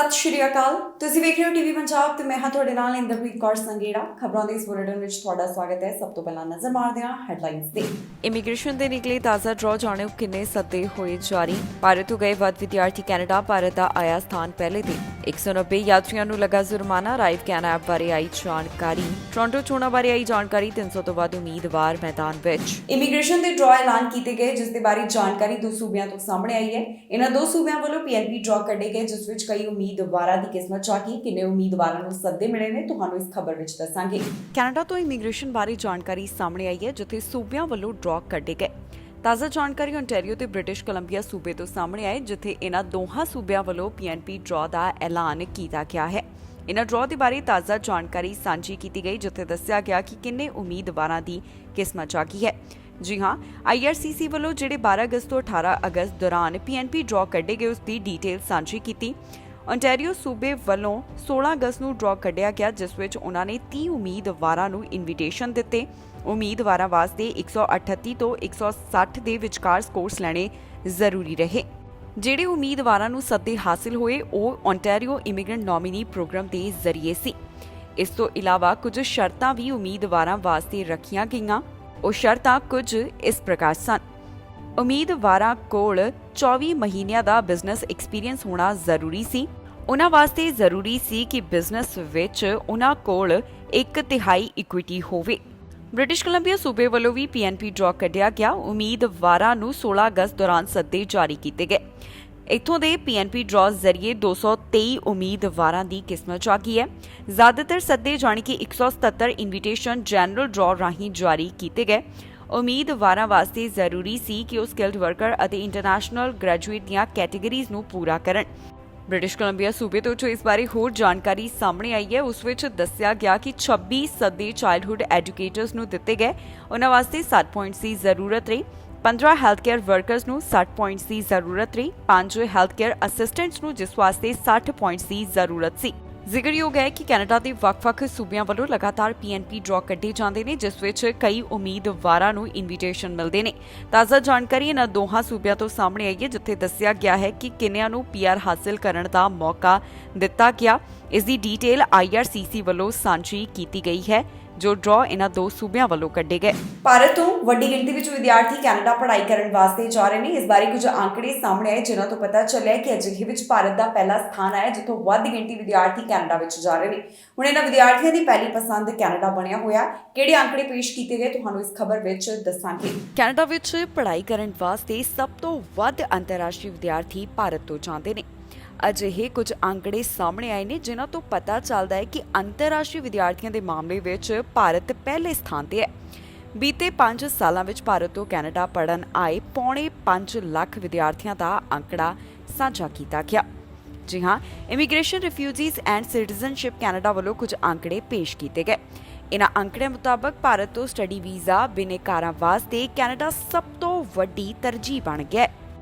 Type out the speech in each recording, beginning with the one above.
ਸਤਿ ਸ਼੍ਰੀ ਅਕਾਲ। ਤੁਸੀਂ ਵੇਖ ਰਹੇ ਹੋ ਟੀਵੀ ਪੰਜਾਬ ਤੇ ਮੈਂ ਹਾਂ ਤੁਹਾਡੇ ਨਾਲ ਇੰਦਰਪ੍ਰੀਤ ਕੌਰ ਸੰਗੇੜਾ। ਖਬਰਾਂ ਦੇ ਇਸ ਬੁਲੇਟਿਨ ਵਿੱਚ ਤੁਹਾਡਾ ਸਵਾਗਤ ਹੈ। ਸਭ ਤੋਂ ਪਹਿਲਾਂ ਨਜ਼ਰ ਮਾਰਦੇ ਹਾਂ ਹੈਡਲਾਈਨਸ ਤੇ। ਇਮੀਗ੍ਰੇਸ਼ਨ ਦੇ ਨਿਕਲੇ ਤਾਜ਼ਾ ਡਰਾਅ ਜਾਣੋ ਕਿੰਨੇ ਸੱਦੇ ਹੋਏ ਜਾਰੀ। ਭਾਰਤ ਤੋਂ ਗਏ ਵੱਧ ਵਿਦਿਆਰਥੀ ਕੈਨੇਡਾ, ਭਾਰਤ ਦਾ ਆਇਆ ਸਥਾਨ ਪਹਿਲੇ ਤੇ। 190 ਯਾਤਰੀਆਂ ਨੂੰ ਲੱਗਾ ਜੁਰਮਾਨਾ। ਅਰਾਈਵ ਕੈਨ ਐਪ ਬਾਰੇ ਆਈ ਜਾਣਕਾਰੀ। ਟੋਰਾਂਟੋ ਚੋਣਾਂ ਬਾਰੇ ਆਈ ਜਾਣਕਾਰੀ। 300 ਤੋਂ ਵੱਧ ਉਮੀਦਵਾਰ ਮੈਦਾਨ ਵਿੱਚ। ਇਮੀਗ੍ਰੇਸ਼ਨ ਦੇ ਡਰਾਅ ਐਲਾਨ ਕੀਤੇ ਗਏ, ਜਿਸ ਦੇ ਬਾਰੇ ਜਾਣਕਾਰੀ ਦੋ ਸੂਬਿਆਂ ਤੋਂ ਸਾਹਮਣੇ ਆਈ ਹੈ। ਇਹਨਾਂ ਦੋ ਸੂਬਿਆਂ ਵੱਲੋਂ ਪੀਐਨਪੀ ਡਰਾਅ ਕੱਢੇ ਗਏ, ਜਿਸ ਵਿੱਚ ਕਈ ਉਮੀਦਵਾਰਾਂ ਦੀ ਕਿਸਮਤ ਚਾਕੀ। ਕਿੰਨੇ ਉਮੀਦਵਾਰਾਂ ਨੂੰ ਸੱਦੇ ਮਿਲੇ ਨੇ, ਤੁਹਾਨੂੰ ਇਸ ਖਬਰ ਵਿੱਚ ਦੱਸਾਂਗੇ। ਕੈਨੇਡਾ ਤੋਂ ਇਮੀਗ੍ਰੇਸ਼ਨ ਬਾਰੇ ਜਾਣਕਾਰੀ ਸਾਹਮਣੇ ਆਈ ਹੈ, ਜਿੱਥੇ ਸੂਬਿਆਂ ਵੱਲੋਂ ਡਰਾਅ ਕੱਢੇ ਗਏ। ਤਾਜ਼ਾ ਜਾਣਕਾਰੀ ਓਨਟਾਰੀਓ ਤੇ ਬ੍ਰਿਟਿਸ਼ ਕੋਲੰਬੀਆ ਸੂਬੇ ਤੋਂ ਸਾਹਮਣੇ ਆਏ, ਜਿੱਥੇ ਇਹਨਾਂ ਦੋਹਾਂ ਸੂਬਿਆਂ ਵੱਲੋਂ ਪੀਐਨਪੀ ਡਰਾਅ ਦਾ ਐਲਾਨ ਕੀਤਾ ਗਿਆ ਹੈ। ਇਹਨਾਂ ਡਰਾਅ ਦੇ ਬਾਰੇ ਤਾਜ਼ਾ ਜਾਣਕਾਰੀ ਸਾਂਝੀ ਕੀਤੀ ਗਈ, ਜਿੱਥੇ ਦੱਸਿਆ ਗਿਆ ਕਿ ਕਿੰਨੇ ਉਮੀਦਵਾਰਾਂ ਦੀ ਕਿਸਮਤ ਚਾਕੀ ਹੈ। ਜੀ ਹਾਂ, IRCC ਵੱਲੋਂ ਜਿਹੜੇ 12 ਅਗਸਤ ਤੋਂ 18 ਅਗਸਤ ਦੌਰਾਨ ਪੀਐਨਪੀ ਡਰਾਅ ਕੱਢੇ ਗਏ, ਉਸ ਦੀ ਡੀਟੇਲ ਸਾਂਝੀ ਕੀਤੀ। ਓਨਟਾਰੀਓ ਸੂਬੇ ਵੱਲੋਂ 16 ਅਗਸਤ ਨੂੰ ਡਰਾਅ ਕੱਢਿਆ ਗਿਆ, ਜਿਸ ਵਿੱਚ ਉਹਨਾਂ ਨੇ 30 ਉਮੀਦਵਾਰਾਂ ਨੂੰ ਇਨਵੀਟੇਸ਼ਨ ਦਿੱਤੇ। ਉਮੀਦਵਾਰਾਂ ਵਾਸਤੇ 138 ਤੋਂ 160 ਦੇ ਵਿਚਕਾਰ ਸਕੋਰਸ ਲੈਣੇ ਜ਼ਰੂਰੀ ਰਹੇ। ਜਿਹੜੇ ਉਮੀਦਵਾਰਾਂ ਨੂੰ ਸੱਦੇ ਹਾਸਿਲ ਹੋਏ, ਉਹ ਓਨਟਾਰੀਓ ਇਮੀਗ੍ਰੈਂਟ ਨੋਮੀਨੀ ਪ੍ਰੋਗਰਾਮ ਦੇ ਜ਼ਰੀਏ ਸੀ। ਇਸ ਤੋਂ ਇਲਾਵਾ ਕੁਝ ਸ਼ਰਤਾਂ ਵੀ ਉਮੀਦਵਾਰਾਂ ਵਾਸਤੇ ਰੱਖੀਆਂ ਗਈਆਂ। ਉਹ ਸ਼ਰਤਾਂ ਕੁਝ ਇਸ ਪ੍ਰਕਾਰ ਸਨ। ਉਮੀਦਵਾਰਾਂ ਕੋਲ 24 ਮਹੀਨਿਆਂ ਦਾ ਬਿਜ਼ਨਸ ਐਕਸਪੀਰੀਅੰਸ ਹੋਣਾ ਜ਼ਰੂਰੀ ਸੀ। ਉਹਨਾਂ ਵਾਸਤੇ ਜ਼ਰੂਰੀ ਸੀ ਕਿ ਬਿਜ਼ਨਸ ਵਿੱਚ ਉਹਨਾਂ ਕੋਲ 1/3 ਇਕੁਇਟੀ ਹੋਵੇ। ਬ੍ਰਿਟਿਸ਼ ਕੋਲੰਬੀਆ ਸੂਬੇ ਵੱਲੋਂ ਵੀ ਪੀਐਨਪੀ ਡਰਾਅ ਕੱਢਿਆ ਗਿਆ। ਉਮੀਦਵਾਰਾਂ ਨੂੰ 16 ਅਗਸਤ ਦੌਰਾਨ ਸੱਦੇ ਜਾਰੀ ਕੀਤੇ ਗਏ। ਇੱਥੋਂ ਦੇ ਪੀਐਨਪੀ ਡਰਾਅ ਜ਼ਰੀਏ 223 ਉਮੀਦਵਾਰਾਂ ਦੀ ਕਿਸਮਤ ਚਾਕੀ ਹੈ। ਜ਼ਿਆਦਾਤਰ ਸੱਦੇ ਜਾਣੀ ਕਿ 177 ਇਨਵੀਟੇਸ਼ਨ ਜਨਰਲ ਡਰਾਅ ਰਾਹੀਂ ਜਾਰੀ ਕੀਤੇ ਗਏ। ਉਮੀਦਵਾਰਾਂ ਵਾਸਤੇ ਜ਼ਰੂਰੀ ਸੀ ਕਿ ਉਹ ਸਕਿਲਡ ਵਰਕਰ ਅਤੇ ਇੰਟਰਨੈਸ਼ਨਲ ਗ੍ਰੈਜੂਏਟ ਦੀਆਂ ਕੈਟੇਗਰੀਜ਼ ਨੂੰ ਪੂਰਾ ਕਰਨ। ਬ੍ਰਿਟਿਸ਼ ਕੋਲੰਬੀਆ ਸੂਬੇ ਤੋਂ ਜੋ ਇਸ ਬਾਰੇ ਹੋਰ ਜਾਣਕਾਰੀ ਸਾਹਮਣੇ ਆਈ ਹੈ, ਉਸ ਵਿੱਚ ਦੱਸਿਆ ਗਿਆ ਕਿ 26 ਸੱਦੇ ਚਾਈਲਡਹੁੱਡ ਐਜੂਕੇਟਰਸ ਨੂੰ ਦਿੱਤੇ ਗਏ। ਉਹਨਾਂ ਵਾਸਤੇ 60 ਪੁਆਇੰਟਸ ਦੀ ਜ਼ਰੂਰਤ ਰਹੀ। 15 ਹੈਲਥ ਕੇਅਰ ਵਰਕਰਸ ਨੂੰ 60 ਪੁਆਇੰਟਸ ਦੀ ਜ਼ਰੂਰਤ ਰਹੀ। 5 ਹੈਲਥ ਕੇਅਰ ਅਸਿਸਟੈਂਟਸ ਨੂੰ, ਜਿਸ ਵਾਸਤੇ 60 ਪੁਆਇੰਟਸ ਦੀ ਜ਼ਰੂਰਤ ਸੀ। ਜ਼ਿਕਰਯੋਗ ਹੈ ਕਿ ਕੈਨੇਡਾ ਦੇ ਵੱਖ-ਵੱਖ ਸੂਬਿਆਂ ਵੱਲੋਂ ਲਗਾਤਾਰ ਪੀਐਨਪੀ ਡਰਾਅ ਕੱਢੇ ਜਾਂਦੇ ਨੇ, ਜਿਸ ਵਿੱਚ ਕਈ ਉਮੀਦਵਾਰਾਂ ਨੂੰ ਇਨਵੀਟੇਸ਼ਨ ਮਿਲਦੇ ਨੇ। ਤਾਜ਼ਾ ਜਾਣਕਾਰੀ ਇਹਨਾਂ ਦੋਹਾਂ ਸੂਬਿਆਂ ਤੋਂ ਸਾਹਮਣੇ ਆਈ ਹੈ, ਜਿੱਥੇ ਦੱਸਿਆ ਗਿਆ ਹੈ ਕਿ ਕਿੰਨਿਆਂ ਨੂੰ ਪੀਆਰ ਹਾਸਲ ਕਰਨ ਦਾ ਮੌਕਾ ਦਿੱਤਾ ਗਿਆ। ਇਸ ਦੀ ਡੀਟੇਲ IRCC ਵੱਲੋਂ ਸਾਂਝੀ ਕੀਤੀ ਗਈ ਹੈ, ਜੋ ਡਰਾਅ ਇਹਨਾਂ ਦੋ ਸੂਬਿਆਂ ਵੱਲੋਂ ਕੱਢੇ ਗਏ। ਭਾਰਤ ਤੋਂ ਵੱਡੀ ਗਿਣਤੀ ਵਿੱਚ ਵਿਦਿਆਰਥੀ ਕੈਨੇਡਾ ਪੜ੍ਹਾਈ ਕਰਨ ਵਾਸਤੇ ਜਾ ਰਹੇ ਨੇ। ਇਸ ਬਾਰੇ ਕੁਝ ਅੰਕੜੇ ਸਾਹਮਣੇ ਆਏ, ਜਿਨ੍ਹਾਂ ਤੋਂ ਪਤਾ ਚੱਲਿਆ ਕਿ ਅਜਿਹੇ ਵਿੱਚ ਭਾਰਤ ਦਾ ਪਹਿਲਾ ਸਥਾਨ ਆਇਆ, ਜਿੱਥੋਂ ਵੱਧ ਗਿਣਤੀ ਵਿਦਿਆਰਥੀ ਕੈਨੇਡਾ ਵਿੱਚ ਜਾ ਰਹੇ ਨੇ। ਹੁਣ ਇਹਨਾਂ ਵਿਦਿਆਰਥੀਆਂ ਦੀ ਪਹਿਲੀ ਪਸੰਦ ਕੈਨੇਡਾ ਬਣਿਆ ਹੋਇਆ। ਕਿਹੜੇ ਅੰਕੜੇ ਪੇਸ਼ ਕੀਤੇ ਗਏ, ਤੁਹਾਨੂੰ ਇਸ ਖਬਰ ਵਿੱਚ ਦੱਸਾਂਗੇ। ਕੈਨੇਡਾ ਵਿੱਚ ਪੜ੍ਹਾਈ ਕਰਨ ਵਾਸਤੇ ਸਭ ਤੋਂ ਵੱਧ ਅੰਤਰਰਾਸ਼ਟਰੀ ਵਿਦਿਆਰਥੀ ਭਾਰਤ ਤੋਂ ਜਾਂਦੇ ਨੇ। ਅਜਿਹੇ ਕੁਝ ਅੰਕੜੇ ਸਾਹਮਣੇ ਆਏ ਨੇ, ਜਿਨ੍ਹਾਂ ਤੋਂ ਪਤਾ ਚੱਲਦਾ ਹੈ ਕਿ ਅੰਤਰਰਾਸ਼ਟਰੀ ਵਿਦਿਆਰਥੀਆਂ ਦੇ ਮਾਮਲੇ ਵਿੱਚ ਭਾਰਤ ਪਹਿਲੇ ਸਥਾਨ ਤੇ ਹੈ। ਬੀਤੇ 5 ਸਾਲਾਂ ਵਿੱਚ ਭਾਰਤ ਤੋਂ ਕੈਨੇਡਾ ਪੜ੍ਹਨ ਆਏ 5.25 ਲੱਖ ਵਿਦਿਆਰਥੀਆਂ ਦਾ ਅੰਕੜਾ ਸਾਂਝਾ ਕੀਤਾ ਗਿਆ। ਜੀ ਹਾਂ, immigration, refugees and citizenship Canada ਵੱਲੋਂ ਕੁਝ ਅੰਕੜੇ ਪੇਸ਼ ਕੀਤੇ ਗਏ। ਇਹਨਾਂ ਅੰਕੜਿਆਂ ਮੁਤਾਬਕ ਭਾਰਤ ਤੋਂ ਸਟੱਡੀ ਵੀਜ਼ਾ ਬਿਨੈਕਾਰਾਂ ਵਾਸਤੇ ਕੈਨੇਡਾ ਸਭ ਤੋਂ ਵੱਡੀ ਤਰਜੀਹ ਬਣ ਗਿਆ।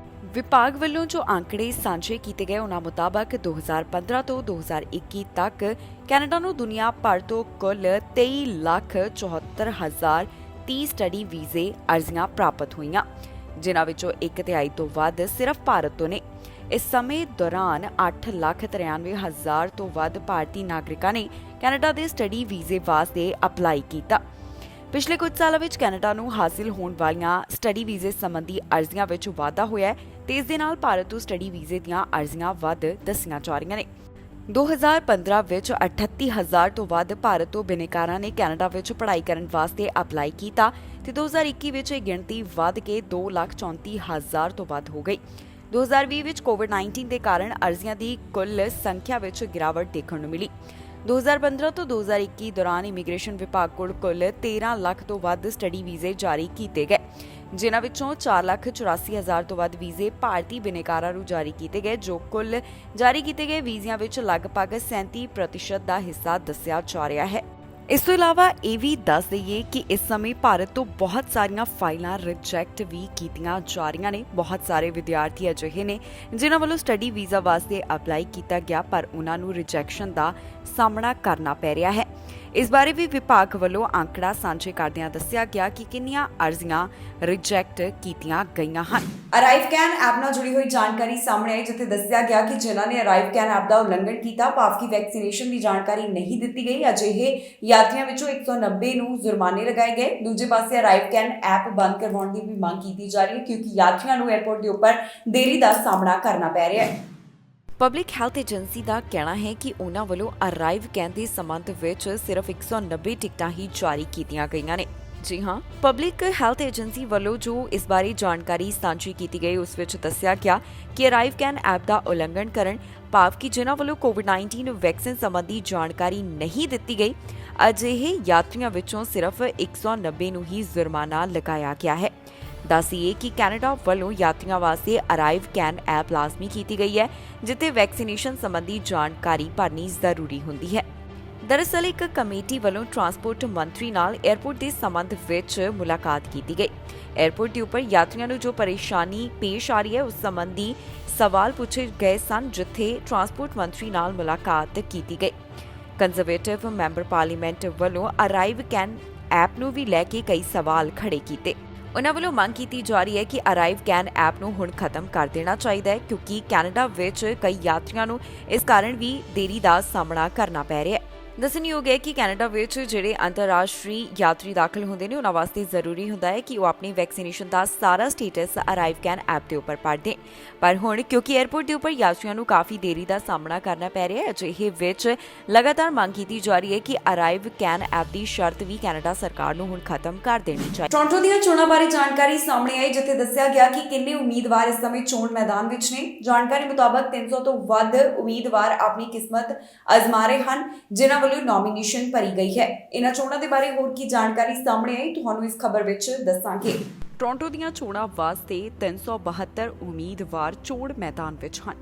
ਵਿਭਾਗ ਵੱਲੋਂ ਜੋ ਅੰਕੜੇ ਸਾਂਝੇ ਕੀਤੇ ਗਏ, ਉਹਨਾਂ ਮੁਤਾਬਕ 2015 ਤੋਂ 2021 ਤੱਕ ਕੈਨੇਡਾ ਨੂੰ ਦੁਨੀਆ ਭਰ ਤੋਂ ਕੁੱਲ 23,74,030 ਸਟੱਡੀ ਵੀਜ਼ੇ ਅਰਜ਼ੀਆਂ ਪ੍ਰਾਪਤ ਹੋਈਆਂ, ਜਿਨ੍ਹਾਂ ਵਿੱਚੋਂ 1/3 ਤੋਂ ਵੱਧ ਸਿਰਫ ਭਾਰਤ ਤੋਂ ਨੇ। ਇਸ ਸਮੇਂ ਦੌਰਾਨ 8,93,000 ਤੋਂ ਵੱਧ ਭਾਰਤੀ ਨਾਗਰਿਕਾਂ ਨੇ ਕੈਨੇਡਾ ਦੇ ਸਟੱਡੀ ਵੀਜ਼ੇ ਵਾਸਤੇ ਅਪਲਾਈ ਕੀਤਾ। ਪਿਛਲੇ ਕੁਝ ਸਾਲਾਂ ਵਿੱਚ ਕੈਨੇਡਾ ਨੂੰ ਹਾਸਿਲ ਹੋਣ ਵਾਲੀਆਂ ਸਟੱਡੀ ਵੀਜ਼ੇ ਸੰਬੰਧੀ ਅਰਜ਼ੀਆਂ ਵਿੱਚ ਵਾਧਾ ਹੋਇਆ ਹੈ ਤੇ ਇਸ ਦੇ ਨਾਲ ਭਾਰਤ ਤੋਂ ਸਟੱਡੀ ਵੀਜ਼ੇ ਦੀਆਂ ਅਰਜ਼ੀਆਂ ਵੱਧ ਦੱਸੀਆਂ ਜਾ ਰਹੀਆਂ ਨੇ। 2015 ਵਿੱਚ 38,000 ਤੋਂ ਵੱਧ ਭਾਰਤ ਤੋਂ ਬਿਨੈਕਾਰਾਂ ਨੇ ਕੈਨੇਡਾ ਵਿੱਚ ਪੜ੍ਹਾਈ ਕਰਨ ਵਾਸਤੇ ਅਪਲਾਈ ਕੀਤਾ ਤੇ 2021 ਵਿੱਚ ਇਹ ਗਿਣਤੀ ਵੱਧ ਕੇ 2,34,000 ਤੋਂ ਵੱਧ ਹੋ ਗਈ। 2020 ਵਿੱਚ ਕੋਵਿਡ-19 ਦੇ ਕਾਰਨ ਅਰਜ਼ੀਆਂ ਦੀ ਕੁੱਲ ਸੰਖਿਆ ਵਿੱਚ ਗਿਰਾਵਟ ਦੇਖਣ ਨੂੰ ਮਿਲੀ। 2015 ਤੋਂ 2021 ਦੌਰਾਨ ਇਮੀਗ੍ਰੇਸ਼ਨ ਵਿਭਾਗ ਕੋਲ ਕੁੱਲ 13 ਲੱਖ ਤੋਂ ਵੱਧ ਸਟੱਡੀ ਵੀਜ਼ੇ ਜਾਰੀ ਕੀਤੇ ਗਏ, ਜਿਨ੍ਹਾਂ ਵਿੱਚੋਂ 4,84,000 ਤੋਂ ਵੱਧ ਵੀਜ਼ੇ ਭਾਰਤੀ ਬਿਨੈਕਾਰਾਂ ਨੂੰ ਜਾਰੀ ਕੀਤੇ ਗਏ, ਜੋ ਕੁੱਲ ਜਾਰੀ ਕੀਤੇ ਗਏ ਵੀਜ਼ਿਆਂ ਵਿੱਚ ਲਗਭਗ 37% ਦਾ ਹਿੱਸਾ ਦੱਸਿਆ ਜਾ ਰਿਹਾ ਹੈ। ਇਸ ਤੋਂ ਇਲਾਵਾ ਇਹ ਵੀ ਦੱਸ ਦਈਏ ਕਿ ਇਸ ਸਮੇਂ ਭਾਰਤ ਤੋਂ ਬਹੁਤ ਸਾਰੀਆਂ ਫਾਈਲਾਂ ਰਿਜੈਕਟ ਵੀ ਕੀਤੀਆਂ ਜਾ ਰਹੀਆਂ ਨੇ। ਬਹੁਤ ਸਾਰੇ ਵਿਦਿਆਰਥੀ ਅਜਿਹੇ ਨੇ ਜਿਨ੍ਹਾਂ ਵੱਲੋਂ ਸਟੱਡੀ ਵੀਜ਼ਾ ਵਾਸਤੇ ਅਪਲਾਈ ਕੀਤਾ ਗਿਆ ਪਰ ਉਹਨਾਂ ਨੂੰ ਰਿਜੈਕਸ਼ਨ ਦਾ ਸਾਹਮਣਾ ਕਰਨਾ ਪੈ ਰਿਹਾ ਹੈ। ਇਸ ਬਾਰੇ ਵੀ ਵਿਭਾਗ ਵੱਲੋਂ ਅੰਕੜਾ ਸਾਂਝੇ ਕਰਦਿਆਂ ਦੱਸਿਆ ਗਿਆ ਕਿ ਕਿੰਨੀਆਂ ਅਰਜ਼ੀਆਂ ਰਿਜੈਕਟ ਕੀਤੀਆਂ ਗਈਆਂ ਹਨ। ਅਰਾਈਵਕੈਨ ਐਪ ਨਾਲ ਜੁੜੀ ਹੋਈ ਜਾਣਕਾਰੀ ਸਾਹਮਣੇ ਆਈ, ਜਿੱਥੇ ਦੱਸਿਆ ਗਿਆ ਕਿ ਜਿਨ੍ਹਾਂ ਨੇ ਅਰਾਈਵਕੈਨ ਐਪ ਦਾ ਉਲੰਘਣ ਕੀਤਾ, ਭਾਵ ਕਿ ਵੈਕਸੀਨੇਸ਼ਨ ਦੀ ਜਾਣਕਾਰੀ ਨਹੀਂ ਦਿੱਤੀ ਗਈ, ਅਜਿਹੇ ਯਾਤਰੀਆਂ ਵਿੱਚੋਂ 190 ਨੂੰ ਜੁਰਮਾਨੇ ਲਗਾਏ ਗਏ। ਦੂਜੇ ਪਾਸੇ ਅਰਾਈਵਕੈਨ ਐਪ ਬੰਦ ਕਰਵਾਉਣ ਦੀ ਵੀ ਮੰਗ ਕੀਤੀ ਜਾ ਰਹੀ ਹੈ, ਕਿਉਂਕਿ ਯਾਤਰੀਆਂ ਨੂੰ 에ਅਰਪੋਰਟ ਦੇ ਉੱਪਰ ਦੇਰੀ ਦਾ ਸਾਹਮਣਾ ਕਰਨਾ ਪੈ ਰਿਹਾ ਹੈ। ਪਬਲਿਕ ਹੈਲਥ ਏਜੰਸੀ ਦਾ ਕਹਿਣਾ ਹੈ ਕਿ ਉਹਨਾਂ ਵੱਲੋਂ ਅਰਾਈਵਕੈਨ ਦੇ ਸੰਬੰਧ ਵਿੱਚ ਸਿਰਫ 190 ਟਿਕਟਾਂ ਹੀ ਜਾਰੀ ਕੀਤੀਆਂ ਗਈਆਂ ਨੇ। ਜੀ ਹਾਂ, ਪਬਲਿਕ ਹੈਲਥ ਏਜੰਸੀ ਵੱਲੋਂ ਜੋ ਇਸ ਬਾਰੇ ਜਾਣਕਾਰੀ ਸਾਂਝੀ ਕੀਤੀ ਗਈ, ਉਸ ਵਿੱਚ ਦੱਸਿਆ ਗਿਆ ਕਿ ਅਰਾਈਵਕੈਨ ਐਪ ਦਾ ਉਲੰਘਣ ਕਰਨ, ਭਾਵ ਕਿ ਜਿਨ੍ਹਾਂ ਵੱਲੋਂ ਕੋਵਿਡ-19 ਵੈਕਸੀਨ ਸੰਬੰਧੀ ਜਾਣਕਾਰੀ ਨਹੀਂ ਦਿੱਤੀ ਗਈ, ਅਜਿਹੇ ਯਾਤਰੀਆਂ ਵਿੱਚੋਂ ਸਿਰਫ 190 ਨੂੰ ਹੀ ਜੁਰਮਾਨਾ ਲਗਾਇਆ ਗਿਆ ਹੈ। ਦੱਸੀਏ ਕਿ ਕੈਨੇਡਾ ਵੱਲੋਂ ਯਾਤਰੀਆਂ ਵਾਸਤੇ ਅਰਾਈਵਕੈਨ ਐਪ ਲਾਜ਼ਮੀ ਕੀਤੀ ਗਈ ਹੈ, ਜਿੱਥੇ ਵੈਕਸੀਨੇਸ਼ਨ ਸੰਬੰਧੀ ਜਾਣਕਾਰੀ ਭਰਨੀ ਜ਼ਰੂਰੀ ਹੁੰਦੀ ਹੈ। ਦਰਅਸਲ ਇੱਕ ਕਮੇਟੀ ਵੱਲੋਂ ਟਰਾਂਸਪੋਰਟ ਮੰਤਰੀ ਨਾਲ 에ਅਰਪੋਰਟ ਦੇ ਸੰਬੰਧ ਵਿੱਚ ਮੁਲਾਕਾਤ ਕੀਤੀ ਗਈ। 에ਅਰਪੋਰਟ ਦੇ ਉੱਪਰ ਯਾਤਰੀਆਂ ਨੂੰ ਜੋ ਪਰੇਸ਼ਾਨੀ ਪੇਸ਼ ਆ ਰਹੀ ਹੈ, ਉਸ ਸੰਬੰਧੀ ਸਵਾਲ ਪੁੱਛੇ ਗਏ ਸਨ, ਜਿੱਥੇ ਟਰਾਂਸਪੋਰਟ ਮੰਤਰੀ ਨਾਲ ਮੁਲਾਕਾਤ ਕੀਤੀ ਗਈ। ਕੰਜ਼ਰਵੇਟਿਵ ਮੈਂਬਰ ਪਾਰਲੀਮੈਂਟ ਵੱਲੋਂ ਅਰਾਈਵਕੈਨ ਐਪ ਨੂੰ ਵੀ ਲੈ ਕੇ ਕਈ ਸਵਾਲ ਖੜੇ ਕੀਤੇ। ਉਹਨਾਂ ਵੱਲੋਂ ਮੰਗ ਕੀਤੀ ਜਾ ਰਹੀ ਹੈ ਕਿ ਅਰਾਈਵਕੈਨ ਐਪ ਨੂੰ ਹੁਣ ਖਤਮ ਕਰ ਦੇਣਾ ਚਾਹੀਦਾ ਹੈ, ਕਿਉਂਕਿ ਕੈਨੇਡਾ ਵਿੱਚ ਕਈ ਯਾਤਰੀਆਂ ਨੂੰ ਇਸ ਕਾਰਨ ਵੀ ਦੇਰੀ ਦਾ ਸਾਹਮਣਾ ਕਰਨਾ ਪੈ ਰਿਹਾ ਹੈ। ਦੱਸਣਯੋਗ ਹੈ ਕਿ ਕੈਨੇਡਾ ਵਿੱਚ ਜਿਹੜੇ ਅੰਤਰਰਾਸ਼ਟਰੀ ਯਾਤਰੀ ਦਾਖਲ ਹੁੰਦੇ ਨੇ, ਉਹਨਾਂ ਵਾਸਤੇ ਜ਼ਰੂਰੀ ਹੁੰਦਾ ਹੈ ਕਿ ਉਹ ਆਪਣੀ ਵੈਕਸੀਨੇਸ਼ਨ ਦਾ ਸਾਰਾ ਸਟੇਟਸ ਅਰਾਈਵਕੈਨ ਐਪ ਦੇ ਉੱਪਰ ਪੜ੍ਹ ਦੇਣ। ਪਰ ਹੁਣ ਕਿਉਂਕਿ 에ਅਰਪੋਰਟ ਦੇ ਉੱਪਰ ਯਾਤਰੀਆਂ ਨੂੰ ਕਾਫੀ ਦੇਰੀ ਦਾ ਸਾਹਮਣਾ ਕਰਨਾ ਪੈ ਰਿਹਾ ਹੈ, ਅਜਿਹੇ ਵਿੱਚ ਲਗਾਤਾਰ ਮੰਗ ਕੀਤੀ ਜਾ ਰਹੀ ਹੈ ਕਿ ਅਰਾਈਵਕੈਨ ਐਪ ਦੀ ਸ਼ਰਤ ਵੀ ਕੈਨੇਡਾ ਸਰਕਾਰ ਨੂੰ ਹੁਣ ਖਤਮ ਕਰ ਦੇਣੀ ਚਾਹੀਦੀ। ਟੋਰਾਂਟੋ ਦੀਆਂ ਚੋਣਾਂ ਬਾਰੇ ਜਾਣਕਾਰੀ ਸਾਹਮਣੇ ਆਈ, ਜਿੱਥੇ ਦੱਸਿਆ ਗਿਆ ਕਿ ਕਿੰਨੇ ਉਮੀਦਵਾਰ ਇਸ ਸਮੇਂ ਚੋਣ ਮੈਦਾਨ ਵਿੱਚ ਨੇ। ਜਾਣਕਾਰੀ ਮੁਤਾਬਕ 300 ਤੋਂ ਵੱਧ ਉਮੀਦਵਾਰ ਆਪਣੀ ਕਿਸਮਤ ਅਜ਼ਮਾ ਰਹੇ ਹਨ, ਜਿਨ੍ਹਾਂ ਵੱਲੋਂ ਨੋਮੀਨੇਸ਼ਨ ਭਰੀ ਗਈ ਹੈ। ਇਹਨਾਂ ਚੋਣਾਂ ਦੇ ਬਾਰੇ ਹੋਰ ਕੀ ਜਾਣਕਾਰੀ ਸਾਹਮਣੇ ਆਈ, ਤੁਹਾਨੂੰ ਇਸ ਖਬਰ ਵਿੱਚ ਦੱਸਾਂਗੇ। ਟੋਰਾਂਟੋ ਦੀਆਂ ਚੋਣਾਂ ਵਾਸਤੇ 372 ਉਮੀਦਵਾਰ ਚੋਣ ਮੈਦਾਨ ਵਿੱਚ ਹਨ।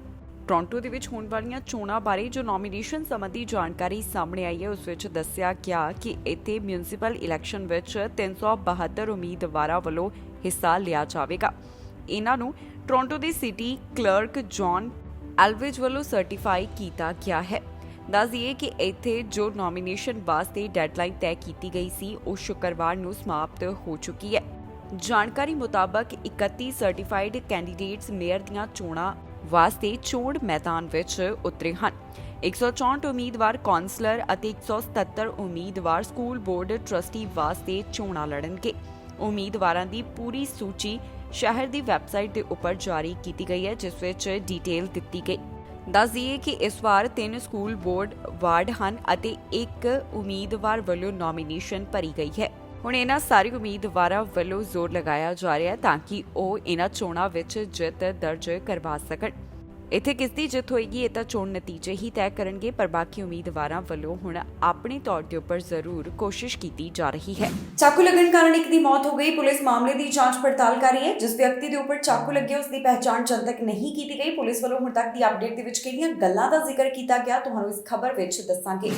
ਟੋਰਾਂਟੋ ਦੇ ਵਿੱਚ ਹੋਣ ਵਾਲੀਆਂ ਚੋਣਾਂ ਬਾਰੇ ਜੋ ਨੋਮੀਨੇਸ਼ਨ ਸੰਬੰਧੀ ਜਾਣਕਾਰੀ ਸਾਹਮਣੇ ਆਈ ਹੈ, ਉਸ ਵਿੱਚ ਦੱਸਿਆ ਗਿਆ ਕਿ ਇੱਥੇ ਮਿਊਨਿਸਪਲ ਇਲੈਕਸ਼ਨ ਵਿੱਚ 372 ਉਮੀਦਵਾਰਾਂ ਵੱਲੋਂ ਹਿੱਸਾ ਲਿਆ ਜਾਵੇਗਾ। ਇਹਨਾਂ ਨੂੰ ਟੋਰਾਂਟੋ ਦੇ ਸਿਟੀ ਕਲਰਕ ਜੌਨ ਐਲਵਿਜ ਵੱਲੋਂ ਸਰਟੀਫਾਈ ਕੀਤਾ ਗਿਆ ਹੈ। ਦੱਸ ਦਈਏ ਕਿ ਇੱਥੇ ਜੋ ਨੋਮੀਨੇਸ਼ਨ ਵਾਸਤੇ ਡੈਡਲਾਈਨ ਤੈਅ ਕੀਤੀ ਗਈ ਸੀ, ਉਹ ਸ਼ੁੱਕਰਵਾਰ ਨੂੰ ਸਮਾਪਤ ਹੋ ਚੁੱਕੀ ਹੈ। ਜਾਣਕਾਰੀ ਮੁਤਾਬਕ 31 ਸਰਟੀਫਾਈਡ ਕੈਂਡੀਡੇਟਸ ਮੇਅਰ ਦੀਆਂ ਚੋਣਾਂ ਵਾਸਤੇ ਚੋਣ ਮੈਦਾਨ ਵਿੱਚ ਉਤਰੇ ਹਨ। 164 ਉਮੀਦਵਾਰ ਕੌਂਸਲਰ ਅਤੇ 177 ਉਮੀਦਵਾਰ ਸਕੂਲ ਬੋਰਡ ਟਰਸਟੀ ਵਾਸਤੇ ਚੋਣਾਂ ਲੜਨਗੇ। ਉਮੀਦਵਾਰਾਂ ਦੀ ਪੂਰੀ ਸੂਚੀ ਸ਼ਹਿਰ ਦੀ ਵੈਬਸਾਈਟ ਦੇ ਉੱਪਰ ਜਾਰੀ ਕੀਤੀ ਗਈ ਹੈ, ਜਿਸ ਵਿੱਚ ਡਿਟੇਲ ਦਿੱਤੀ ਗਈ। ਦੱਸ ਦਈਏ ਕਿ ਇਸ ਵਾਰ 3 ਸਕੂਲ ਬੋਰਡ ਵਾਰਡ ਹਨ ਅਤੇ 1 ਉਮੀਦਵਾਰ ਵੱਲੋਂ ਨੋਮੀਨੇਸ਼ਨ ਭਰੀ ਗਈ ਹੈ। ਹੁਣ ਇਹਨਾਂ ਸਾਰੇ ਉਮੀਦਵਾਰਾਂ ਵੱਲੋਂ ਜ਼ੋਰ ਲਗਾਇਆ ਜਾ ਰਿਹਾ ਹੈ ਤਾਂ ਕਿ ਉਹ ਇਹਨਾਂ ਚੋਣਾਂ ਵਿੱਚ ਜਿੱਤ ਦਰਜ ਕਰਵਾ ਸਕਣ। ਇੱਥੇ ਕਿਸ ਦੀ ਜਿੱਤ ਹੋਏਗੀ, ਇਹ ਤਾਂ ਚੋਣ ਨਤੀਜੇ ਹੀ ਤੈਅ ਕਰਨਗੇ, ਪਰ ਬਾਕੀ ਉਮੀਦਵਾਰਾਂ ਵੱਲੋਂ ਹੁਣ ਆਪਣੇ ਤੌਰ ਦੇ ਉੱਪਰ ਜ਼ਰੂਰ ਕੋਸ਼ਿਸ਼ ਕੀਤੀ ਜਾ ਰਹੀ ਹੈ। ਚਾਕੂ ਲੱਗਣ ਕਾਰਨ ਇੱਕ ਦੀ ਮੌਤ ਹੋ ਗਈ। ਪੁਲਿਸ ਮਾਮਲੇ ਦੀ ਜਾਂਚ ਪੜਤਾਲ ਕਰ ਰਹੀ ਹੈ। ਜਿਸ ਵਿਅਕਤੀ ਦੇ ਉੱਪਰ ਚਾਕੂ ਲੱਗੇ, ਉਸ ਦੀ ਪਹਿਚਾਣ ਜਨਤਕ ਨਹੀਂ ਕੀਤੀ ਗਈ। ਪੁਲਿਸ ਵੱਲੋਂ ਹੁਣ ਤੱਕ ਦੀ ਅਪਡੇਟ ਦੇ ਵਿੱਚ ਕਿਹੜੀਆਂ ਗੱਲਾਂ ਦਾ ਜ਼ਿਕਰ ਕੀਤਾ ਗਿਆ, ਤੁਹਾਨੂੰ ਇਸ ਖਬਰ ਵਿੱਚ ਦੱਸਾਂਗੇ।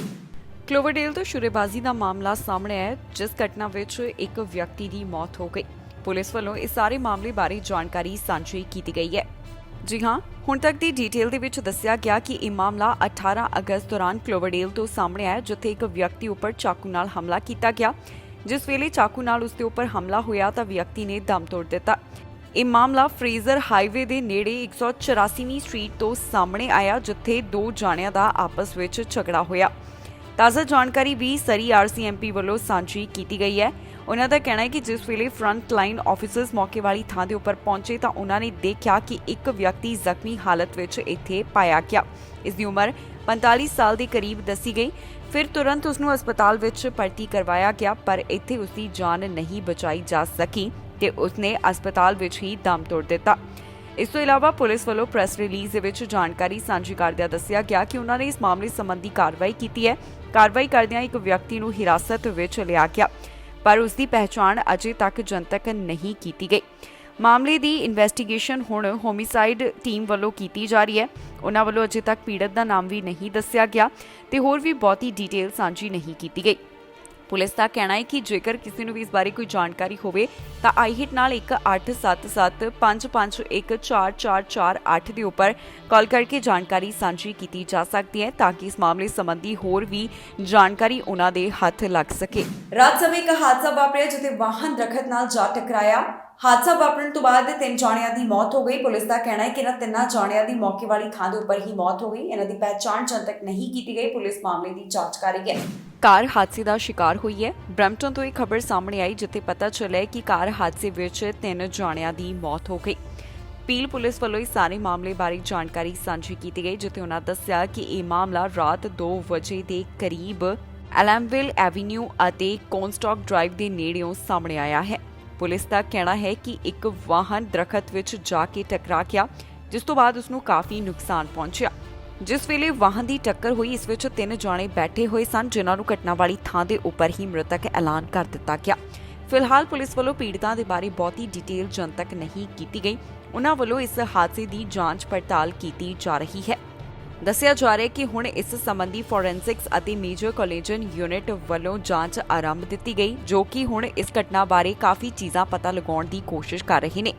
ਕਲੋਵਰਡੇਲ ਤੋਂ ਸ਼ੁਰੇਬਾਜ਼ੀ ਦਾ ਮਾਮਲਾ ਸਾਹਮਣੇ ਆਇਆ, ਜਿਸ ਘਟਨਾ ਵਿੱਚ ਇੱਕ ਵਿਅਕਤੀ ਦੀ ਮੌਤ ਹੋ ਗਈ। ਪੁਲਿਸ ਵੱਲੋਂ ਇਸ ਸਾਰੇ ਮਾਮਲੇ ਬਾਰੇ ਜਾਣਕਾਰੀ ਸਾਂਝੀ ਕੀਤੀ ਗਈ ਹੈ। ਜੀ ਹਾਂ, ਹੁਣ ਤੱਕ ਦੀ ਡਿਟੇਲ ਦੇ ਵਿੱਚ ਦੱਸਿਆ ਗਿਆ ਕਿ ਇਹ ਮਾਮਲਾ 18 ਅਗਸਤ ਦੌਰਾਨ ਕਲੋਵਰਡੇਲ ਤੋਂ ਸਾਹਮਣੇ ਆਇਆ, ਜਿੱਥੇ ਇੱਕ ਵਿਅਕਤੀ ਉੱਪਰ ਚਾਕੂ ਨਾਲ ਹਮਲਾ ਕੀਤਾ ਗਿਆ। ਜਿਸ ਵੇਲੇ ਚਾਕੂ ਨਾਲ ਉਸ ਦੇ ਉੱਪਰ ਹਮਲਾ ਹੋਇਆ ਤਾਂ ਵਿਅਕਤੀ ਨੇ ਦਮ ਤੋੜ ਦਿੱਤਾ। ਇਹ ਮਾਮਲਾ ਫਰੇਜ਼ਰ ਹਾਈਵੇ ਦੇ ਨੇੜੇ 184ਵੀਂ ਸਟਰੀਟ ਤੋਂ ਸਾਹਮਣੇ ਆਇਆ, ਜਿੱਥੇ 2 ਜਾਣਿਆਂ ਦਾ ਆਪਸ ਵਿੱਚ ਝਗੜਾ ਹੋਇਆ। ਤਾਜ਼ਾ ਜਾਣਕਾਰੀ ਵੀ ਸਰੀ RCMP ਵੱਲੋਂ ਸਾਂਝੀ ਕੀਤੀ ਗਈ ਹੈ। ਉਹਨਾਂ ਦਾ ਕਹਿਣਾ ਹੈ ਕਿ ਜਿਸ ਵੇਲੇ ਫਰੰਟ ਲਾਈਨ ਆਫੀਸਰਸ ਮੌਕੇ ਵਾਲੀ ਥਾਂ ਦੇ ਉੱਪਰ ਪਹੁੰਚੇ ਤਾਂ ਉਹਨਾਂ ਨੇ ਦੇਖਿਆ ਕਿ ਇੱਕ ਵਿਅਕਤੀ ਜ਼ਖਮੀ ਹਾਲਤ ਵਿੱਚ ਇੱਥੇ ਪਾਇਆ ਗਿਆ। ਇਸ ਦੀ ਉਮਰ 45 ਸਾਲ ਦੇ ਕਰੀਬ ਦੱਸੀ ਗਈ। ਫਿਰ ਤੁਰੰਤ ਉਸ ਨੂੰ ਹਸਪਤਾਲ ਵਿੱਚ ਭਰਤੀ ਕਰਵਾਇਆ ਗਿਆ, ਪਰ ਇੱਥੇ ਉਸ ਦੀ ਜਾਨ ਨਹੀਂ ਬਚਾਈ ਜਾ ਸਕੀ ਤੇ ਉਸਨੇ ਹਸਪਤਾਲ ਵਿੱਚ ਹੀ ਦਮ ਤੋੜ ਦਿੱਤਾ। ਇਸ ਤੋਂ ਇਲਾਵਾ ਪੁਲਿਸ ਵੱਲੋਂ ਪ੍ਰੈਸ ਰਿਲੀਜ਼ ਦੇ ਵਿੱਚ ਜਾਣਕਾਰੀ ਸਾਂਝੀ ਕਰਦਿਆਂ ਦੱਸਿਆ ਗਿਆ ਕਿ ਉਹਨਾਂ ਨੇ ਇਸ ਮਾਮਲੇ ਸੰਬੰਧੀ ਕਾਰਵਾਈ ਕੀਤੀ ਹੈ। ਕਾਰਵਾਈ ਕਰਦਿਆਂ ਇੱਕ ਵਿਅਕਤੀ ਨੂੰ ਹਿਰਾਸਤ ਵਿੱਚ ਲਿਆ ਗਿਆ, ਪਰ ਉਸ ਦੀ ਪਹਿਚਾਣ ਅਜੇ ਤੱਕ ਜਨਤਕ ਨਹੀਂ ਕੀਤੀ ਗਈ। ਮਾਮਲੇ ਦੀ ਇਨਵੈਸਟੀਗੇਸ਼ਨ ਹੁਣ ਹੋਮਿਸਾਈਡ ਟੀਮ ਵੱਲੋਂ ਕੀਤੀ ਜਾ ਰਹੀ ਹੈ। ਉਹਨਾਂ ਵੱਲੋਂ ਅਜੇ ਤੱਕ ਪੀੜਤ ਦਾ ਨਾਮ ਵੀ ਨਹੀਂ ਦੱਸਿਆ ਗਿਆ ਤੇ ਹੋਰ ਵੀ ਬਹੁਤੀ ਡਿਟੇਲ ਸਾਂਝੀ ਨਹੀਂ ਕੀਤੀ ਗਈ। ਪੁਲਿਸ ਦਾ ਕਹਿਣਾ ਹੈ ਕਿ ਜੇਕਰ ਕਿਸੇ ਨੂੰ ਵੀ ਇਸ ਬਾਰੇ ਕੋਈ ਜਾਣਕਾਰੀ ਹੋਵੇ ਤਾਂ ਆਈਹਿਟ ਨਾਲ 187755144448 ਦੇ ਉੱਪਰ ਕਾਲ ਕਰਕੇ ਜਾਣਕਾਰੀ ਸਾਂਝੀ ਕੀਤੀ ਜਾ ਸਕਦੀ ਹੈ ਤਾਂ ਕਿ ਇਸ ਮਾਮਲੇ ਸੰਬੰਧੀ ਹੋਰ ਵੀ ਜਾਣਕਾਰੀ ਉਹਨਾਂ ਦੇ ਹੱਥ ਲੱਗ ਸਕੇ। ਰਾਤ ਸਮੇਂ ਇੱਕ ਹਾਦਸਾ ਵਾਪਰਿਆ ਜਿੱਥੇ ਵਾਹਨ ਦਰਖਤ ਨਾਲ ਜਾ ਟਕਰਾਇਆ। ਹਾਦਸਾ ਵਾਪਰਨ ਤੋਂ ਬਾਅਦ 3 ਜਾਣਿਆਂ ਦੀ ਮੌਤ ਹੋ ਗਈ। ਪੁਲਿਸ ਦਾ ਕਹਿਣਾ ਹੈ ਕਿ ਇਹਨਾਂ 3 ਜਾਣਿਆਂ ਦੀ ਮੌਕੇ ਵਾਲੀ ਥਾਂ ਦੇ ਉੱਪਰ ਹੀ ਮੌਤ ਹੋ ਗਈ। ਇਹਨਾਂ ਦੀ ਪਹਿਚਾਣ ਜਦ ਤੱਕ ਨਹੀਂ ਕੀਤੀ ਗਈ। ਪੁਲਿਸ ਮਾਮਲੇ ਦੀ ਜਾਂਚ ਕਰ ਰਹੀ ਹੈ। ਕਾਰ ਹਾਦਸੇ ਦਾ ਸ਼ਿਕਾਰ ਹੋਈ ਹੈ। ਬ੍ਰੈਂਪਟਨ ਤੋਂ ਇਹ ਖਬਰ ਸਾਹਮਣੇ ਆਈ ਜਿੱਥੇ ਪਤਾ ਚੱਲਿਆ ਕਿ ਕਾਰ ਹਾਦਸੇ ਵਿੱਚ 3 ਜਾਣਿਆਂ ਦੀ ਮੌਤ ਹੋ ਗਈ। ਪੀਲ ਪੁਲਿਸ ਵੱਲੋਂ ਇਸ ਸਾਰੇ ਮਾਮਲੇ ਬਾਰੇ ਜਾਣਕਾਰੀ ਸਾਂਝੀ ਕੀਤੀ ਗਈ ਜਿੱਥੇ ਉਹਨਾਂ ਦੱਸਿਆ ਕਿ ਇਹ ਮਾਮਲਾ ਰਾਤ 2 ਵਜੇ ਦੇ ਕਰੀਬ ਐਲਮਵਿਲ ਐਵੀਨਿਊ ਅਤੇ ਕੋਨਸਟਾਕ ਡਰਾਈਵ ਦੇ ਨੇੜਿਓਂ ਸਾਹਮਣੇ ਆਇਆ ਹੈ। ਪੁਲਿਸ ਦਾ ਕਹਿਣਾ ਹੈ ਕਿ ਇੱਕ ਵਾਹਨ ਦਰਖਤ ਵਿੱਚ ਜਾ ਕੇ ਟਕਰਾ ਗਿਆ ਜਿਸ ਤੋਂ ਬਾਅਦ ਉਸ ਨੂੰ ਕਾਫੀ ਨੁਕਸਾਨ ਪਹੁੰਚਿਆ। ਜਿਸ ਵੇਲੇ ਵਾਹਨ ਦੀ ਟੱਕਰ ਹੋਈ ਇਸ ਵਿੱਚ 3 ਜਾਣੇ ਬੈਠੇ ਹੋਏ ਸਨ ਜਿਨ੍ਹਾਂ ਨੂੰ ਘਟਨਾ ਵਾਲੀ ਥਾਂ ਦੇ ਉੱਪਰ ਹੀ ਮ੍ਰਿਤਕ ਐਲਾਨ ਕਰ ਦਿੱਤਾ ਗਿਆ। ਫਿਲਹਾਲ ਪੁਲਿਸ ਵੱਲੋਂ ਪੀੜਤਾਂ ਦੇ ਬਾਰੇ ਬਹੁਤੀ ਡਿਟੇਲ ਜਨਤਕ ਨਹੀਂ ਕੀਤੀ ਗਈ। ਉਨ੍ਹਾਂ ਵੱਲੋਂ ਇਸ ਹਾਦਸੇ ਦੀ ਜਾਂਚ ਪੜਤਾਲ ਕੀਤੀ ਜਾ ਰਹੀ ਹੈ। ਦੱਸਿਆ ਜਾ ਰਿਹਾ ਹੈ ਕਿ ਹੁਣ ਇਸ ਸੰਬੰਧੀ ਫੋਰੈਂਸਿਕਸ ਅਤੇ ਮੇਜਰ ਕੋਲੀਜਨ ਯੂਨਿਟ ਵੱਲੋਂ ਜਾਂਚ ਆਰੰਭ ਦਿੱਤੀ ਗਈ ਜੋ ਕਿ ਹੁਣ ਇਸ ਘਟਨਾ ਬਾਰੇ ਕਾਫੀ ਚੀਜ਼ਾਂ ਪਤਾ ਲਗਾਉਣ ਦੀ ਕੋਸ਼ਿਸ਼ ਕਰ ਰਹੇ ਨੇ।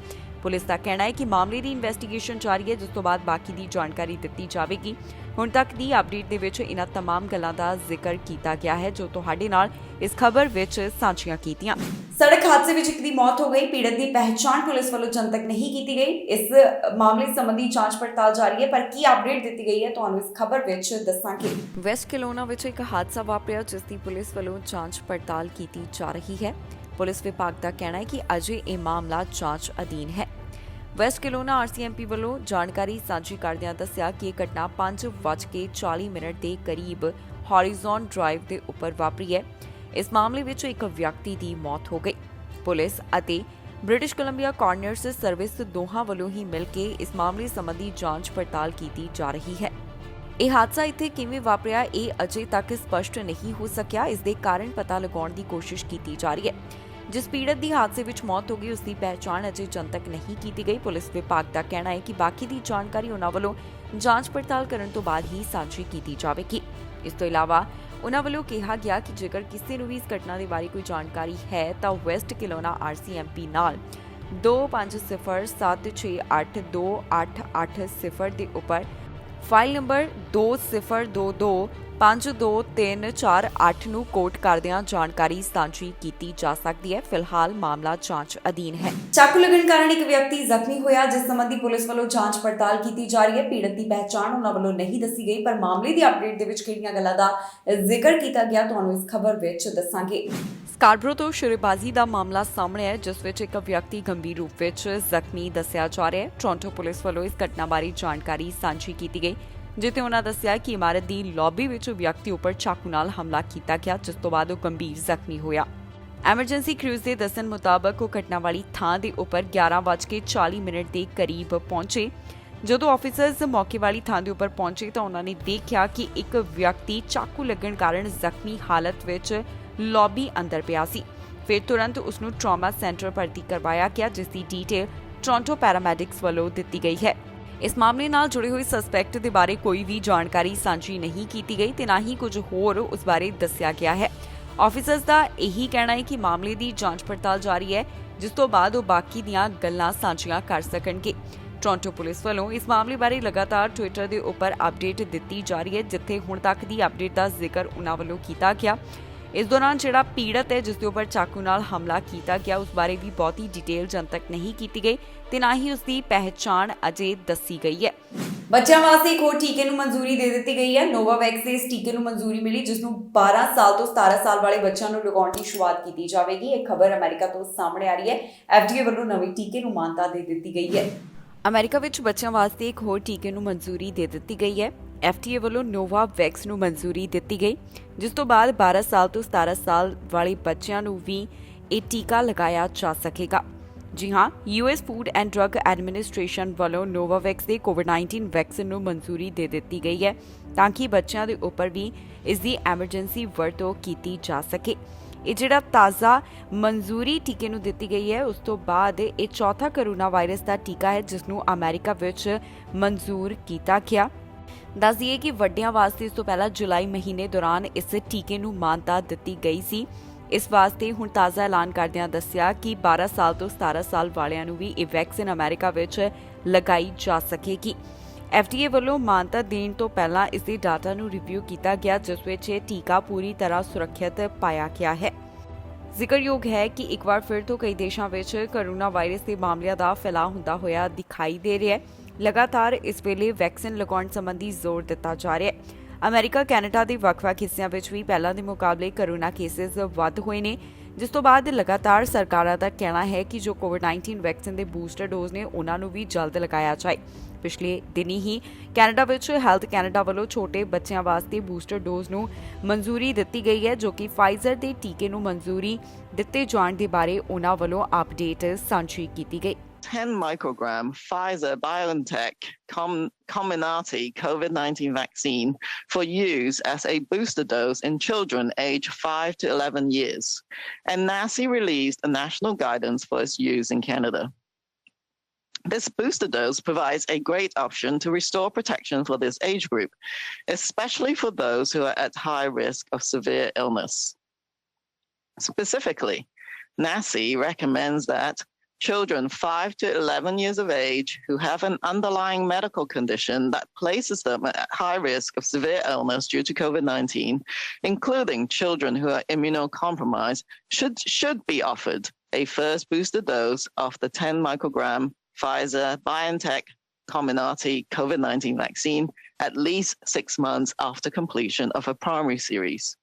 ਪੁਲਿਸ ਦਾ ਕਹਿਣਾ ਹੈ ਕਿ ਮਾਮਲੇ ਦੀ ਇਨਵੈਸਟੀਗੇਸ਼ਨ ਜਾਰੀ ਹੈ ਜਿਸ ਤੋਂ ਬਾਅਦ ਬਾਕੀ ਦੀ ਜਾਣਕਾਰੀ ਦਿੱਤੀ ਜਾਵੇਗੀ। ਹੁਣ ਤੱਕ ਦੀ ਅਪਡੇਟ ਦੇ ਵਿੱਚ ਇਹਨਾਂ तमाम ਗੱਲਾਂ ਦਾ ਜ਼ਿਕਰ ਕੀਤਾ ਗਿਆ ਹੈ ਜੋ ਤੁਹਾਡੇ ਨਾਲ ਇਸ ਖਬਰ ਵਿੱਚ ਸਾਂਝੀਆਂ ਕੀਤੀਆਂ। ਸੜਕ ਹਾਦਸੇ ਵਿੱਚ ਇੱਕ ਦੀ ਮੌਤ ਹੋ ਗਈ। ਪੀੜਤ ਦੀ ਪਹਿਚਾਣ ਪੁਲਿਸ ਵੱਲੋਂ ਜਨਤਕ ਨਹੀਂ ਕੀਤੀ ਗਈ। ਇਸ ਮਾਮਲੇ ਸੰਬੰਧੀ ਜਾਂਚ ਪੜਤਾਲ ਜਾਰੀ ਹੈ ਪਰ ਕੀ ਅਪਡੇਟ ਦਿੱਤੀ ਗਈ ਹੈ ਤੁਹਾਨੂੰ ਇਸ ਖਬਰ ਵਿੱਚ ਦੱਸਾਂਗੇ। ਵੈਸਟ ਕੈਲੋਨਾ ਵਿੱਚ ਇੱਕ ਹਾਦਸਾ ਵਾਪਰਿਆ ਜਿਸ ਦੀ ਪੁਲਿਸ ਵੱਲੋਂ ਜਾਂਚ ਪੜਤਾਲ ਕੀਤੀ ਜਾ ਰਹੀ ਹੈ। ਪੁਲਿਸ ਵਿਭਾਗ ਦਾ ਕਹਿਣਾ ਹੈ ਕਿ ਅਜੇ ਇਹ ਮਾਮਲਾ ਜਾਂਚ ਅਧੀਨ ਹੈ। ਵੈਸਟ ਕੈਲੋਨਾ RCMP ਵੱਲੋਂ ਜਾਣਕਾਰੀ ਸਾਂਝੀ ਕਰਦਿਆਂ ਦੱਸਿਆ ਕਿ ਇਹ ਘਟਨਾ 5:40 ਦੇ ਕਰੀਬ ਹੌਰੀਜ਼ਨ ਡਰਾਈਵ ਦੇ ਉੱਪਰ ਵਾਪਰੀ ਹੈ। ਇਸ ਮਾਮਲੇ ਵਿੱਚ ਇੱਕ ਵਿਅਕਤੀ ਦੀ ਮੌਤ ਹੋ ਗਈ। ਪੁਲਿਸ ਅਤੇ ਬ੍ਰਿਟਿਸ਼ ਕੋਲੰਬੀਆ ਕਾਰਨਰਸ ਸਰਵਿਸ ਦੋਹਾਂ ਵੱਲੋਂ ਹੀ ਮਿਲ ਕੇ ਇਸ ਮਾਮਲੇ ਸੰਬੰਧੀ ਜਾਂਚ ਪੜਤਾਲ ਕੀਤੀ ਜਾ ਰਹੀ ਹੈ। ਇਹ ਹਾਦਸਾ ਇੱਥੇ ਕਿਵੇਂ ਵਾਪਰਿਆ ਇਹ ਅਜੇ ਤੱਕ ਸਪਸ਼ਟ ਨਹੀਂ ਹੋ ਸਕਿਆ। ਇਸ ਦੇ ਕਾਰਨ ਪਤਾ ਲਗਾਉਣ ਦੀ ਕੋਸ਼ਿਸ਼ ਕੀਤੀ ਜਾ ਰਹੀ ਹੈ। ਜਿਸ ਪੀੜਤ ਦੀ ਹਾਦਸੇ ਵਿੱਚ ਮੌਤ ਹੋ ਗਈ ਉਸ ਦੀ ਪਹਿਚਾਣ ਅਜੇ ਜਨਤਕ ਨਹੀਂ ਕੀਤੀ ਗਈ। ਪੁਲਿਸ ਵਿਭਾਗ ਦਾ ਕਹਿਣਾ ਹੈ ਕਿ ਬਾਕੀ ਦੀ ਜਾਣਕਾਰੀ ਉਹਨਾਂ ਵੱਲੋਂ ਜਾਂਚ ਪੜਤਾਲ ਕਰਨ ਤੋਂ ਬਾਅਦ ਹੀ ਸਾਂਝੀ ਕੀਤੀ ਜਾਵੇਗੀ। ਇਸ ਤੋਂ ਇਲਾਵਾ ਉਹਨਾਂ ਵੱਲੋਂ ਕਿਹਾ ਗਿਆ ਕਿ ਜੇਕਰ ਕਿਸੇ ਨੂੰ ਵੀ ਇਸ ਘਟਨਾ ਦੇ ਬਾਰੇ ਕੋਈ ਜਾਣਕਾਰੀ ਹੈ ਤਾਂ ਵੈਸਟ ਕੈਲੋਨਾ RCMP ਨਾਲ 2567682880 ਦੇ ਉੱਪਰ ਫਾਈਲ ਨੰਬਰ 2022522348 ਨੂੰ ਕੋਟ ਕਰਦਿਆਂ ਜਾਣਕਾਰੀ ਸਾਂਝੀ ਕੀਤੀ ਜਾ ਸਕਦੀ ਹੈ। ਫਿਲਹਾਲ ਮਾਮਲਾ ਜਾਂਚ ਅਧੀਨ ਹੈ। ਚਾਕੂ ਲੱਗਣ ਕਾਰਨ ਇੱਕ ਵਿਅਕਤੀ ਜ਼ਖਮੀ ਹੋਇਆ ਜਿਸ ਸੰਬੰਧੀ ਪੁਲਿਸ ਵੱਲੋਂ ਜਾਂਚ ਪੜਤਾਲ ਕੀਤੀ ਜਾ ਰਹੀ ਹੈ। ਪੀੜਤ ਦੀ ਪਹਿਚਾਣ ਉਹਨਾਂ ਵੱਲੋਂ ਨਹੀਂ ਦੱਸੀ ਗਈ ਪਰ ਮਾਮਲੇ ਦੀ ਅਪਡੇਟ ਦੇ ਵਿੱਚ ਕਿਹੜੀਆਂ ਗੱਲਾਂ ਦਾ ਜ਼ਿਕਰ ਕੀਤਾ ਗਿਆ ਤੁਹਾਨੂੰ ਇਸ ਖਬਰ ਵਿੱਚ ਦੱਸਾਂਗੇ। ਸਕਾਰਬਰੋ ਤੋਂ ਸ਼ੁਰੇਬਾਜ਼ੀ ਦਾ ਮਾਮਲਾ ਸਾਹਮਣੇ ਹੈ ਜਿਸ ਵਿੱਚ ਇੱਕ ਵਿਅਕਤੀ ਗੰਭੀਰ ਰੂਪ ਵਿੱਚ ਜ਼ਖਮੀ ਦੱਸਿਆ ਜਾ ਰਿਹਾ ਹੈ। ਟੋਰਾਂਟੋ ਪੁਲਿਸ ਵੱਲੋਂ ਇਸ ਘਟਨਾ ਬਾਰੇ ਜਾਣਕਾਰੀ ਸਾਂਝੀ ਕੀਤੀ ਗਈ ਜਿੱਥੇ ਉਹਨਾਂ ਦੱਸਿਆ ਕਿ ਇਮਾਰਤ ਦੀ ਲੌਬੀ ਵਿੱਚ ਵਿਅਕਤੀ ਉੱਪਰ ਚਾਕੂ ਨਾਲ ਹਮਲਾ ਕੀਤਾ ਗਿਆ ਜਿਸ ਤੋਂ ਬਾਅਦ ਉਹ ਗੰਭੀਰ ਜ਼ਖਮੀ ਹੋਇਆ। ਐਮਰਜੈਂਸੀ ਕ੍ਰੂਜ਼ ਦੇ ਦੱਸਣ ਮੁਤਾਬਕ ਉਹ ਘਟਨਾ ਵਾਲੀ ਥਾਂ ਦੇ ਉੱਪਰ 11:40 ਦੇ ਕਰੀਬ ਪਹੁੰਚੇ। ਜਦੋਂ ਆਫੀਸਰਸ ਮੌਕੇ ਵਾਲੀ ਥਾਂ ਦੇ ਉੱਪਰ ਪਹੁੰਚੇ ਤਾਂ ਉਹਨਾਂ ਨੇ ਦੇਖਿਆ ਕਿ ਇੱਕ ਵਿਅਕਤੀ ਚਾਕੂ ਲੱਗਣ ਕਾਰਨ ਜ਼ਖਮੀ ਹਾਲਤ ਵਿੱਚ ਲੌਬੀ ਅੰਦਰ ਪਿਆ ਸੀ। ਫਿਰ ਤੁਰੰਤ ਉਸ ਨੂੰ ਟਰਾਮਾ ਸੈਂਟਰ ਭਰਤੀ ਕਰਵਾਇਆ ਗਿਆ ਜਿਸ ਦੀ ਡਿਟੇਲ ਟੋਰਾਂਟੋ ਪੈਰਾਮੈਡਿਕਸ ਵੱਲੋਂ ਦਿੱਤੀ ਗਈ ਹੈ। ਇਸ ਮਾਮਲੇ ਨਾਲ ਜੁੜੇ ਹੋਏ ਸਸਪੈਕਟ ਦੇ ਬਾਰੇ ਕੋਈ ਵੀ ਜਾਣਕਾਰੀ ਸਾਂਝੀ ਨਹੀਂ ਕੀਤੀ ਗਈ ਤੇ ਨਾ ਹੀ ਕੁਝ ਹੋਰ ਉਸ ਬਾਰੇ ਦੱਸਿਆ ਗਿਆ ਹੈ। ਆਫੀਸਰਸ ਦਾ ਇਹੀ ਕਹਿਣਾ ਹੈ ਕਿ ਮਾਮਲੇ ਦੀ ਜਾਂਚ ਪੜਤਾਲ ਜਾਰੀ ਹੈ ਜਿਸ ਤੋਂ ਬਾਅਦ ਉਹ ਬਾਕੀ ਦੀਆਂ ਗੱਲਾਂ ਸਾਂਝੀਆਂ ਕਰ ਸਕਣਗੇ। ਟੋਰਾਂਟੋ ਪੁਲਿਸ ਵੱਲੋਂ ਇਸ ਮਾਮਲੇ ਬਾਰੇ ਲਗਾਤਾਰ ਟਵਿੱਟਰ ਦੇ ਉੱਪਰ ਅਪਡੇਟ ਦਿੱਤੀ ਜਾ ਰਹੀ ਹੈ ਜਿੱਥੇ ਹੁਣ ਤੱਕ ਦੀ ਅਪਡੇਟ ਦਾ ਜ਼ਿਕਰ ਉਹਨਾਂ ਵੱਲੋਂ ਕੀਤਾ ਗਿਆ। ਇਸ ਦੌਰਾਨ ਜਿਹੜਾ ਪੀੜਤ ਹੈ ਜਿਸ ਦੇ ਉੱਪਰ ਚਾਕੂ ਨਾਲ ਹਮਲਾ ਕੀਤਾ ਗਿਆ ਉਸ ਬਾਰੇ ਵੀ ਬਹੁਤੀ ਡਿਟੇਲ ਜਨਤਕ ਨਹੀਂ ਕੀਤੀ ਗਈ ਤੇ ਨਾ ਹੀ ਉਸ ਦੀ ਪਹਿਚਾਣ ਅਜੇ ਦੱਸੀ ਗਈ ਹੈ। ਬੱਚਿਆਂ ਵਾਸਤੇ ਇੱਕ ਹੋਰ ਟੀਕੇ ਨੂੰ ਮਨਜ਼ੂਰੀ ਦੇ ਦਿੱਤੀ ਗਈ ਹੈ। ਨੋਵਾਵੈਕਸ ਦੇ ਇਸ ਟੀਕੇ ਨੂੰ ਮਨਜ਼ੂਰੀ ਮਿਲੀ ਜਿਸ ਨੂੰ 12 ਸਾਲ ਤੋਂ 17 ਸਾਲ ਵਾਲੇ ਬੱਚਿਆਂ ਨੂੰ ਲਗਾਉਣ ਦੀ ਸ਼ੁਰੂਆਤ ਕੀਤੀ ਜਾਵੇਗੀ। ਇਹ ਖਬਰ ਅਮਰੀਕਾ ਤੋਂ ਸਾਹਮਣੇ ਆ ਰਹੀ ਹੈ। FDA ਵੱਲੋਂ ਨਵੇਂ ਟੀਕੇ ਨੂੰ ਮਾਨਤਾ ਦੇ ਦਿੱਤੀ ਗਈ ਹੈ। ਅਮਰੀਕਾ ਵਿੱਚ ਬੱਚਿਆਂ ਵਾਸਤੇ ਇੱਕ ਹੋਰ ਟੀਕੇ ਨੂੰ ਮਨਜ਼ੂਰੀ ਦੇ ਦਿੱਤੀ ਗਈ ਹੈ। FDA ਵੱਲੋਂ ਨੋਵਾਵੈਕਸ ਨੂੰ ਮਨਜ਼ੂਰੀ ਦਿੱਤੀ ਗਈ ਜਿਸ ਤੋਂ ਬਾਅਦ 12 ਸਾਲ ਤੋਂ 17 ਸਾਲ ਵਾਲੇ ਬੱਚਿਆਂ ਨੂੰ ਵੀ ਇਹ ਟੀਕਾ ਲਗਾਇਆ ਜਾ ਸਕੇਗਾ। ਜੀ ਹਾਂ, US food and drug administration ਵੱਲੋਂ ਨੋਵਾਵੈਕਸ ਦੇ COVID-19 ਵੈਕਸੀਨ ਨੂੰ ਮਨਜ਼ੂਰੀ ਦੇ ਦਿੱਤੀ ਗਈ ਹੈ ਤਾਂ ਕਿ ਬੱਚਿਆਂ ਦੇ ਉੱਪਰ ਵੀ ਇਸ ਦੀ ਐਮਰਜੈਂਸੀ ਵਰਤੋਂ ਕੀਤੀ ਜਾ ਸਕੇ। ਇਹ ਜਿਹੜਾ ਤਾਜ਼ਾ ਮਨਜ਼ੂਰੀ ਟੀਕੇ ਨੂੰ ਦਿੱਤੀ ਗਈ ਹੈ ਉਸ ਤੋਂ ਬਾਅਦ ਇਹ ਚੌਥਾ ਕੋਰੋਨਾ ਵਾਇਰਸ ਦਾ ਟੀਕਾ ਹੈ ਜਿਸ ਨੂੰ ਅਮਰੀਕਾ ਵਿੱਚ ਮਨਜ਼ੂਰ ਕੀਤਾ ਗਿਆ। ਦੱਸ ਦਈਏ ਕਿ ਵੱਡਿਆਂ ਵਾਸਤੇ ਇਸ ਤੋਂ ਪਹਿਲਾਂ ਜੁਲਾਈ ਮਹੀਨੇ ਦੌਰਾਨ ਇਸ ਟੀਕੇ ਨੂੰ ਮਾਨਤਾ ਦਿੱਤੀ ਗਈ ਸੀ। ਇਸ ਵਾਸਤੇ ਹੁਣ ਤਾਜ਼ਾ ਐਲਾਨ ਕਰਦਿਆਂ ਦੱਸਿਆ ਕਿ 12 ਸਾਲ ਤੋਂ 17 ਸਾਲ ਵਾਲਿਆਂ ਨੂੰ ਵੀ ਇਹ ਵੈਕਸੀਨ ਅਮਰੀਕਾ ਵਿੱਚ ਲਗਾਈ ਜਾ ਸਕੇਗੀ। FDA ਵੱਲੋਂ ਮਾਨਤਾ ਦੇਣ ਤੋਂ ਪਹਿਲਾਂ ਇਸ ਦੇ ਡਾਟਾ ਨੂੰ ਰਿਵਿਊ ਕੀਤਾ ਗਿਆ, ਜਿਸ ਵਿੱਚ ਇਹ ਟੀਕਾ ਪੂਰੀ ਤਰ੍ਹਾਂ ਸੁਰੱਖਿਅਤ ਪਾਇਆ ਗਿਆ ਹੈ। ਜ਼ਿਕਰਯੋਗ ਹੈ ਕਿ ਇੱਕ ਵਾਰ ਫਿਰ ਤੋਂ ਕਈ ਦੇਸ਼ਾਂ ਵਿੱਚ ਕੋਰੋਨਾ ਵਾਇਰਸ ਦੇ ਮਾਮਲਿਆਂ ਦਾ ਫੈਲਾਅ ਹੁੰਦਾ ਹੋਇਆ ਦਿਖਾਈ ਦੇ ਰਿਹਾ ਹੈ। ਲਗਾਤਾਰ ਇਸ ਵੇਲੇ ਵੈਕਸੀਨ ਲਗਾਉਣ ਸੰਬੰਧੀ ਜ਼ੋਰ ਦਿੱਤਾ ਜਾ ਰਿਹਾ ਹੈ। ਅਮਰੀਕਾ, ਕੈਨੇਡਾ ਦੇ ਵੱਖ-ਵੱਖ ਹਿੱਸਿਆਂ ਵਿੱਚ ਵੀ ਪਹਿਲਾਂ ਦੇ ਮੁਕਾਬਲੇ ਕੋਰੋਨਾ ਕੇਸਿਸ ਵੱਧ ਹੋਏ ਨੇ, ਜਿਸ ਤੋਂ ਬਾਅਦ ਲਗਾਤਾਰ ਸਰਕਾਰਾਂ ਦਾ ਕਹਿਣਾ ਹੈ ਕਿ ਜੋ ਕੋਵਿਡ-19 ਵੈਕਸੀਨ ਦੇ ਬੂਸਟਰ ਡੋਜ਼ ਨੇ ਉਹਨਾਂ ਨੂੰ ਵੀ ਜਲਦ ਲਗਾਇਆ ਜਾਏ। ਪਿਛਲੇ ਦਿਨੀ ਹੀ ਕੈਨੇਡਾ ਵਿੱਚ ਹੈਲਥ ਕੈਨੇਡਾ ਵੱਲੋਂ ਛੋਟੇ ਬੱਚਿਆਂ ਵਾਸਤੇ ਬੂਸਟਰ ਡੋਜ਼ ਨੂੰ ਮਨਜ਼ੂਰੀ ਦਿੱਤੀ ਗਈ ਹੈ, ਜੋ ਕਿ ਫਾਈਜ਼ਰ ਦੇ ਟੀਕੇ ਨੂੰ ਮਨਜ਼ੂਰੀ ਦਿੱਤੇ ਜਾਣ ਦੇ ਬਾਰੇ ਉਹਨਾਂ ਵੱਲੋਂ ਅਪਡੇਟ ਸਾਂਝੀ ਕੀਤੀ ਗਈ। 10 microgram Pfizer-BioNTech Comirnaty COVID-19 vaccine for use as a booster dose in children aged 5 to 11 years. And NACI released a national guidance for its use in Canada. This booster dose provides a great option to restore protection for this age group, especially for those who are at high risk of severe illness. Specifically, NACI recommends that children 5 to 11 years of age who have an underlying medical condition that places them at high risk of severe illness due to COVID-19, including children who are immunocompromised, should be offered a first booster dose of the 10 microgram Pfizer-BioNTech Comirnaty COVID-19 vaccine at least 6 months after completion of a primary series.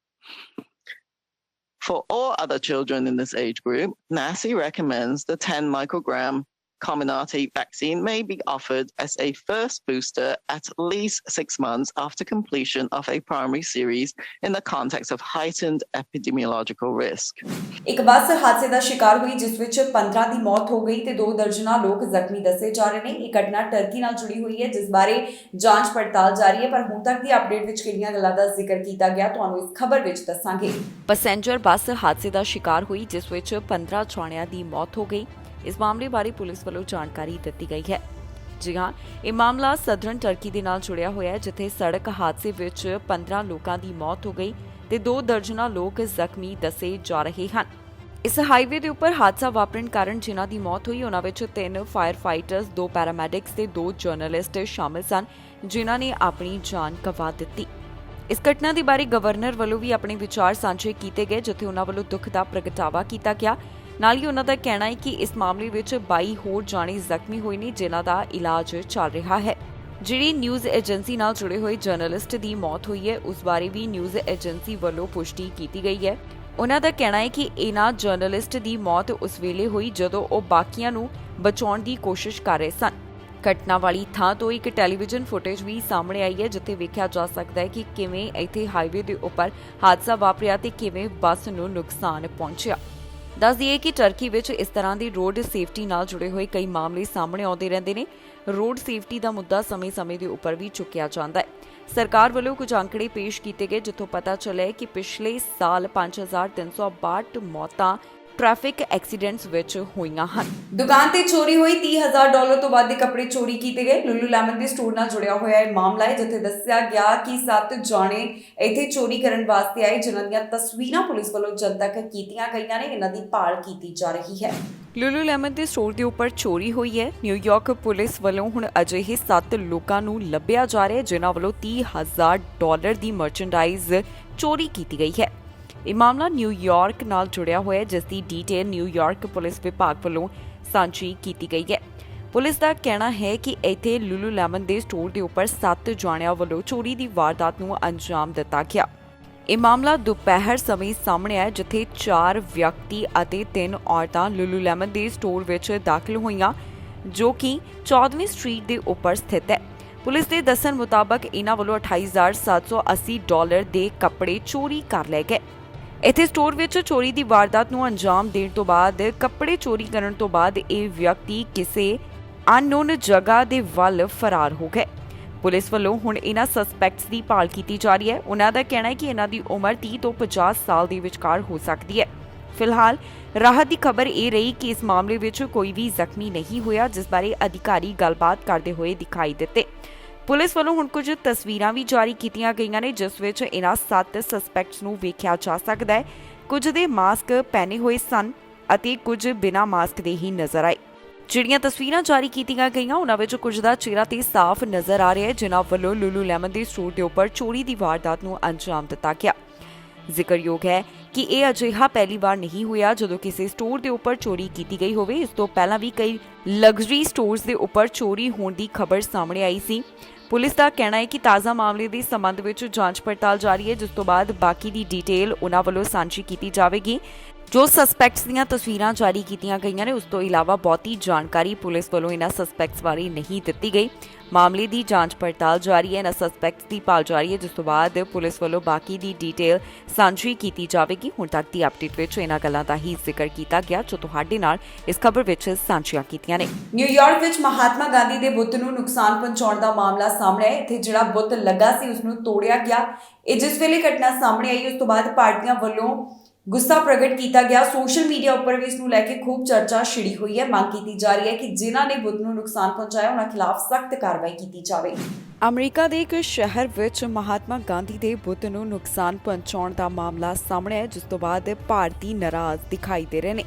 For all other children in this age group, NACI recommends the 10 microgram Comirnaty vaccine may be offered as a first booster at least 6 months after completion of a primary series in the context of heightened epidemiological risk. ਇੱਕ ਬੱਸ ਹਾਦਸੇ ਦਾ ਸ਼ਿਕਾਰ ਹੋਈ, ਜਿਸ ਵਿੱਚ 15 ਦੀ ਮੌਤ ਹੋ ਗਈ ਤੇ 2 ਦਰਜਨਾਂ ਲੋਕ ਜ਼ਖਮੀ ਦੱਸੇ ਜਾ ਰਹੇ ਨੇ। ਇਹ ਘਟਨਾ ਟਰਕੀ ਨਾਲ ਜੁੜੀ ਹੋਈ ਹੈ, ਜਿਸ ਬਾਰੇ ਜਾਂਚ ਪੜਤਾਲ ਜਾਰੀ ਹੈ, ਪਰ ਹੁਣ ਤੱਕ ਦੀ ਅਪਡੇਟ ਵਿੱਚ ਕਿਹੜੀਆਂ ਗੱਲਾਂ ਦਾ ਜ਼ਿਕਰ ਕੀਤਾ ਗਿਆ ਤੁਹਾਨੂੰ ਇਸ ਖਬਰ ਵਿੱਚ ਦੱਸਾਂਗੇ। ਪੈਸੇਂਜਰ ਬੱਸ ਹਾਦਸੇ ਦਾ ਸ਼ਿਕਾਰ ਹੋਈ, ਜਿਸ ਵਿੱਚ 15 ਜਣਿਆਂ ਦੀ ਮੌਤ ਹੋ ਗਈ। ਇਸ ਮਾਮਲੇ ਬਾਰੇ ਪੁਲਿਸ ਵੱਲੋਂ ਜਾਣਕਾਰੀ ਦਿੱਤੀ ਗਈ ਹੈ। ਜੀ ਹਾਂ, ਇਹ ਮਾਮਲਾ ਸਦਰਨ ਟਰਕੀ ਦੇ ਨਾਲ ਜੁੜਿਆ ਹੋਇਆ ਹੈ, ਜਿੱਥੇ ਸੜਕ ਹਾਦਸੇ ਵਿੱਚ 15 ਲੋਕਾਂ ਦੀ ਮੌਤ ਹੋ ਗਈ ਤੇ 2 ਦਰਜਨਾਂ ਲੋਕ ਜ਼ਖਮੀ ਦੱਸੇ ਜਾ ਰਹੇ ਹਨ। ਇਸ ਹਾਈਵੇ ਦੇ ਉੱਪਰ ਹਾਦਸਾ ਵਾਪਰਨ ਕਾਰਨ ਜਿਨ੍ਹਾਂ ਦੀ ਮੌਤ ਹੋਈ ਉਹਨਾਂ ਵਿੱਚ 3 ਫਾਇਰ ਫਾਈਟਰਸ, 2 ਪੈਰਾਮੈਡਿਕਸ ਤੇ 2 ਜਰਨਲਿਸਟ ਸ਼ਾਮਿਲ ਸਨ, ਜਿਨ੍ਹਾਂ ਨੇ ਆਪਣੀ ਜਾਨ ਗਵਾ ਦਿੱਤੀ। ਇਸ ਘਟਨਾ ਦੇ ਬਾਰੇ ਗਵਰਨਰ ਵੱਲੋਂ ਵੀ ਆਪਣੇ ਵਿਚਾਰ ਸਾਂਝੇ ਕੀਤੇ ਗਏ, ਜਿੱਥੇ ਉਹਨਾਂ ਵੱਲੋਂ ਦੁੱਖ ਦਾ ਪ੍ਰਗਟਾਵਾ ਕੀਤਾ ਗਿਆ। ਨਾਲ ਹੀ ਉਹਨਾਂ ਦਾ ਕਹਿਣਾ ਹੈ ਕਿ ਇਸ ਮਾਮਲੇ ਵਿੱਚ 22 ਹੋਰ ਜਾਣੇ ਜ਼ਖਮੀ ਹੋਏ ਨੇ, ਜਿਨ੍ਹਾਂ ਦਾ ਇਲਾਜ ਚੱਲ ਰਿਹਾ ਹੈ। ਜਿਹੜੀ ਨਿਊਜ਼ ਏਜੰਸੀ ਨਾਲ ਜੁੜੇ ਹੋਏ ਜਰਨਲਿਸਟ ਦੀ ਮੌਤ ਹੋਈ ਹੈ, ਉਸ ਬਾਰੇ ਵੀ ਨਿਊਜ਼ ਏਜੰਸੀ ਵੱਲੋਂ ਪੁਸ਼ਟੀ ਕੀਤੀ ਗਈ ਹੈ। ਉਹਨਾਂ ਦਾ ਕਹਿਣਾ ਹੈ ਕਿ ਇਹਨਾਂ ਜਰਨਲਿਸਟ ਦੀ ਮੌਤ ਉਸ ਵੇਲੇ ਹੋਈ ਜਦੋਂ ਉਹ ਬਾਕੀਆਂ ਨੂੰ ਬਚਾਉਣ ਦੀ ਕੋਸ਼ਿਸ਼ ਕਰ ਰਹੇ ਸਨ। ਘਟਨਾ ਵਾਲੀ ਥਾਂ ਤੋਂ ਇੱਕ ਟੈਲੀਵਿਜ਼ਨ ਫੁਟੇਜ ਵੀ ਸਾਹਮਣੇ ਆਈ ਹੈ, ਜਿੱਥੇ ਵੇਖਿਆ ਜਾ ਸਕਦਾ ਹੈ ਕਿ ਕਿਵੇਂ ਇੱਥੇ ਹਾਈਵੇ ਦੇ ਉੱਪਰ ਹਾਦਸਾ ਵਾਪਰਿਆ ਤੇ ਕਿਵੇਂ ਬੱਸ ਨੂੰ ਨੁਕਸਾਨ ਪਹੁੰਚਿਆ। ਦੱਸ ਦਈਏ ਕਿ ਟਰਕੀ ਵਿੱਚ ਇਸ ਤਰ੍ਹਾਂ ਦੀ ਰੋਡ ਸੇਫਟੀ ਨਾਲ ਜੁੜੇ ਹੋਏ ਕਈ ਮਾਮਲੇ ਸਾਹਮਣੇ ਆਉਂਦੇ ਰਹਿੰਦੇ ਨੇ। ਰੋਡ ਸੇਫਟੀ ਦਾ ਮੁੱਦਾ ਸਮੇਂ-ਸਮੇਂ ਦੇ ਉੱਪਰ ਵੀ ਚੁੱਕਿਆ ਜਾਂਦਾ ਹੈ। ਸਰਕਾਰ ਵੱਲੋਂ ਕੁਝ ਅੰਕੜੇ ਪੇਸ਼ ਕੀਤੇ ਗਏ, ਜਿੱਥੋਂ ਪਤਾ ਚੱਲਿਆ ਕਿ ਪਿਛਲੇ ਸਾਲ 5362 ਮੌਤਾਂ ਟ੍ਰੈਫਿਕ ਐਕਸੀਡੈਂਟਸ ਵਿੱਚ ਹੋਈਆਂ ਹਨ। ਦੁਕਾਨ ਤੇ ਚੋਰੀ ਹੋਈ $30,000 ਤੋਂ ਵੱਧ ਦੇ ਕੱਪੜੇ ਚੋਰੀ ਕੀਤੇ ਗਏ। ਲੁਲੂਲੈਮਨ ਦੇ ਸਟੋਰ ਨਾਲ ਜੁੜਿਆ ਹੋਇਆ ਇਹ ਮਾਮਲਾ ਹੈ, ਜਿੱਥੇ ਦੱਸਿਆ ਗਿਆ ਕਿ 7 ਜਾਣੇ ਇੱਥੇ ਚੋਰੀ ਕਰਨ ਵਾਸਤੇ ਆਏ, ਜਿਨ੍ਹਾਂ ਦੀਆਂ ਤਸਵੀਰਾਂ ਪੁਲਿਸ ਵੱਲੋਂ ਜਨਤਕ ਕੀਤੀਆਂ ਗਈਆਂ ਨੇ। ਇਹਨਾਂ ਦੀ ਭਾਲ ਕੀਤੀ ਜਾ ਰਹੀ ਹੈ। ਲੁਲੂਲੈਮਨ ਦੇ ਸਟੋਰ ਦੇ ਉੱਪਰ ਚੋਰੀ ਹੋਈ ਹੈ। ਨਿਊਯਾਰਕ ਪੁਲਿਸ ਵੱਲੋਂ ਹੁਣ ਅਜਿਹੇ 7 ਲੋਕਾਂ ਨੂੰ ਲੱਭਿਆ ਜਾ ਰਿਹਾ ਹੈ, ਜਿਨ੍ਹਾਂ ਵੱਲੋਂ $30,000 ਦੀ ਮਰਚੈਂਡਾਈਜ਼ ਚੋਰੀ ਕੀਤੀ ਗਈ ਹੈ। ਇਹ ਮਾਮਲਾ ਨਿਊਯਾਰਕ ਨਾਲ ਜੁੜਿਆ ਹੋਇਆ ਹੈ, ਜਿਸ ਦੀ ਡੀਟੇਲ ਨਿਊਯਾਰਕ ਪੁਲਿਸ ਵਿਭਾਗ ਵੱਲੋਂ ਸਾਂਝੀ ਕੀਤੀ ਗਈ ਹੈ। ਪੁਲਿਸ ਦਾ ਕਹਿਣਾ ਹੈ ਕਿ ਇੱਥੇ ਲੁਲੂਲੈਮਨ ਦੇ ਸਟੋਰ ਦੇ ਉੱਪਰ 7 ਜਾਣਿਆਂ ਵੱਲੋਂ ਚੋਰੀ ਦੀ ਵਾਰਦਾਤ ਨੂੰ ਅੰਜਾਮ ਦਿੱਤਾ ਗਿਆ। ਇਹ ਮਾਮਲਾ ਦੁਪਹਿਰ ਸਮੇਂ ਸਾਹਮਣੇ ਆਇਆ, ਜਿੱਥੇ 4 ਵਿਅਕਤੀ ਅਤੇ 3 ਔਰਤਾਂ ਲੁਲੂਲੈਮਨ ਦੇ ਸਟੋਰ ਵਿੱਚ ਦਾਖਲ ਹੋਈਆਂ, ਜੋ ਕਿ 14ਵੀਂ ਸਟਰੀਟ ਦੇ ਉੱਪਰ ਸਥਿਤ ਹੈ। ਪੁਲਿਸ ਦੇ ਦੱਸਣ ਮੁਤਾਬਕ ਇਹਨਾਂ ਵੱਲੋਂ $28,780 ਦੇ ਕੱਪੜੇ ਚੋਰੀ ਕਰ ਲਏ ਗਏ। ਇੱਥੇ ਸਟੋਰ ਵਿੱਚ ਚੋਰੀ ਦੀ ਵਾਰਦਾਤ ਨੂੰ ਅੰਜਾਮ ਦੇਣ ਤੋਂ ਬਾਅਦ ਕੱਪੜੇ ਚੋਰੀ ਕਰਨ ਤੋਂ ਬਾਅਦ ਇਹ ਵਿਅਕਤੀ ਕਿਸੇ ਅਨਨੋਨ ਜਗ੍ਹਾ ਦੇ ਵੱਲ ਫਰਾਰ ਹੋ ਗਏ। ਪੁਲਿਸ ਵੱਲੋਂ ਹੁਣ ਇਹਨਾਂ ਸਸਪੈਕਟਸ ਦੀ ਭਾਲ ਕੀਤੀ ਜਾ ਰਹੀ ਹੈ। ਉਹਨਾਂ ਦਾ ਕਹਿਣਾ ਹੈ ਕਿ ਇਹਨਾਂ ਦੀ ਉਮਰ 30 ਤੋਂ 50 ਸਾਲ ਦੇ ਵਿਚਕਾਰ ਹੋ ਸਕਦੀ ਹੈ। ਫਿਲਹਾਲ ਰਾਹਤ ਦੀ ਖਬਰ ਇਹ ਰਹੀ ਕਿ ਇਸ ਮਾਮਲੇ ਵਿੱਚ ਕੋਈ ਵੀ ਜ਼ਖਮੀ ਨਹੀਂ ਹੋਇਆ, ਜਿਸ ਬਾਰੇ ਅਧਿਕਾਰੀ ਗੱਲਬਾਤ ਕਰਦੇ ਹੋਏ ਦਿਖਾਈ ਦਿੱਤੇ। ਪੁਲਿਸ ਵੱਲੋਂ ਹੁਣ ਕੁਝ ਤਸਵੀਰਾਂ ਵੀ ਜਾਰੀ ਕੀਤੀਆਂ ਗਈਆਂ ਨੇ ਜਿਸ ਵਿੱਚ ਇਹਨਾਂ 7 ਸਸਪੈਕਟਸ ਨੂੰ ਵੇਖਿਆ ਜਾ ਸਕਦਾ ਹੈ। ਕੁਝ ਦੇ ਮਾਸਕ ਪਹਿਨੇ ਹੋਏ ਸਨ ਅਤੇ ਕੁਝ ਬਿਨਾਂ ਮਾਸਕ ਦੇ ਹੀ ਨਜ਼ਰ ਆਏ। ਜਿਹੜੀਆਂ ਤਸਵੀਰਾਂ ਜਾਰੀ ਕੀਤੀਆਂ ਗਈਆਂ ਉਹਨਾਂ ਵਿੱਚ ਕੁਝ ਦਾ ਚਿਹਰਾ ਤੇ ਸਾਫ਼ ਨਜ਼ਰ ਆ ਰਿਹਾ ਹੈ ਜਿਨ੍ਹਾਂ ਵੱਲੋਂ ਲੂਲੂ ਲੈਮਨ ਦੇ ਸਟੋਰ ਦੇ ਉੱਪਰ ਚੋਰੀ ਦੀ ਵਾਰਦਾਤ ਨੂੰ ਅੰਜਾਮ ਦਿੱਤਾ ਗਿਆ। ਜ਼ਿਕਰਯੋਗ ਹੈ ਕਿ ਇਹ ਅਜਿਹਾ ਪਹਿਲੀ ਵਾਰ ਨਹੀਂ ਹੋਇਆ ਜਦੋਂ ਕਿਸੇ ਸਟੋਰ ਦੇ ਉੱਪਰ ਚੋਰੀ ਕੀਤੀ ਗਈ ਹੋਵੇ। ਇਸ ਤੋਂ ਪਹਿਲਾਂ ਵੀ ਕਈ ਲਗਜ਼ਰੀ ਸਟੋਰਸ ਦੇ ਉੱਪਰ ਚੋਰੀ ਹੋਣ ਦੀ ਖਬਰ ਸਾਹਮਣੇ ਆਈ ਸੀ। ਪੁਲਿਸ ਦਾ ਕਹਿਣਾ ਹੈ ਕਿ ਤਾਜ਼ਾ ਮਾਮਲੇ ਦੇ ਸੰਬੰਧ ਵਿੱਚ ਜਾਂਚ ਪੜਤਾਲ ਜਾਰੀ ਹੈ ਜਿਸ ਤੋਂ ਬਾਅਦ ਬਾਕੀ ਦੀ ਡਿਟੇਲ ਉਹਨਾਂ ਵੱਲੋਂ ਸਾਂਝੀ ਕੀਤੀ ਜਾਵੇਗੀ। ਜੋ ਸਸਪੈਕਟਸ ਦੀਆਂ ਤਸਵੀਰਾਂ ਜਾਰੀ ਕੀਤੀਆਂ ਗਈਆਂ ਨੇ ਉਸ ਤੋਂ ਇਲਾਵਾ ਬਹੁਤੀ ਜਾਣਕਾਰੀ ਪੁਲਿਸ ਵੱਲੋਂ ਇਹਨਾਂ ਸਸਪੈਕਟਸ ਬਾਰੇ ਨਹੀਂ ਦਿੱਤੀ ਗਈ। ਮਾਮਲੇ ਦੀ ਜਾਂਚ ਪੜਤਾਲ ਜਾਰੀ ਹੈ। ਇਹਨਾਂ ਸਸਪੈਕਟਸ ਦੀ ਭਾਲ ਜਾਰੀ ਹੈ ਜਿਸ ਤੋਂ ਬਾਅਦ ਪੁਲਿਸ ਵੱਲੋਂ ਬਾਕੀ ਦੀ ਡਿਟੇਲ ਸਾਂਝੀ ਕੀਤੀ ਜਾਵੇਗੀ। ਹੁਣ ਤੱਕ ਦੀ ਅਪਡੇਟ ਵਿੱਚ ਇਹਨਾਂ ਗੱਲਾਂ ਦਾ ਹੀ ਜ਼ਿਕਰ ਕੀਤਾ ਗਿਆ ਜੋ ਤੁਹਾਡੇ ਨਾਲ ਇਸ ਖਬਰ ਵਿੱਚ ਸਾਂਝੀਆਂ ਕੀਤੀਆਂ ਨੇ। ਨਿਊਯਾਰਕ ਵਿੱਚ ਮਹਾਤਮਾ ਗਾਂਧੀ ਦੇ ਬੁੱਤ ਨੂੰ ਨੁਕਸਾਨ ਪਹੁੰਚਾਉਣ ਦਾ ਮਾਮਲਾ ਸਾਹਮਣੇ ਆਇਆ। ਇੱਥੇ ਜਿਹੜਾ ਬੁੱਤ ਲੱਗਾ ਸੀ ਉਸ ਨੂੰ ਤੋੜਿਆ ਗਿਆ। ਇਹ ਜਿਸ ਵੇਲੇ ਘਟਨਾ ਸਾਹਮਣੇ ਆਈ ਉਸ ਤੋਂ ਬਾਅਦ ਭਾਰਤੀਆਂ ਵੱਲੋਂ ਗੁੱਸਾ ਪ੍ਰਗਟ ਕੀਤਾ ਗਿਆ। ਸੋਸ਼ਲ ਮੀਡੀਆ ਉੱਪਰ ਵੀ ਇਸ ਨੂੰ ਲੈ ਕੇ ਖੂਬ ਚਰਚਾ ਛਿੜੀ ਹੋਈ ਹੈ। ਮੰਗ ਕੀਤੀ ਜਾ ਰਹੀ ਹੈ ਕਿ ਜਿਨ੍ਹਾਂ ਨੇ ਬੁੱਤ ਨੂੰ ਨੁਕਸਾਨ ਪਹੁੰਚਾਇਆ ਉਹਨਾਂ ਖਿਲਾਫ ਸਖਤ ਕਾਰਵਾਈ ਕੀਤੀ ਜਾਵੇ। ਅਮਰੀਕਾ ਦੇ ਇੱਕ ਸ਼ਹਿਰ ਵਿੱਚ ਮਹਾਤਮਾ ਗਾਂਧੀ ਦੇ ਬੁੱਤ ਨੂੰ ਨੁਕਸਾਨ ਪਹੁੰਚਾਉਣ ਦਾ ਮਾਮਲਾ ਸਾਹਮਣੇ ਆਇਆ ਜਿਸ ਤੋਂ ਬਾਅਦ ਭਾਰਤੀ ਨਾਰਾਜ਼ ਦਿਖਾਈ ਦੇ ਰਹੇ ਨੇ।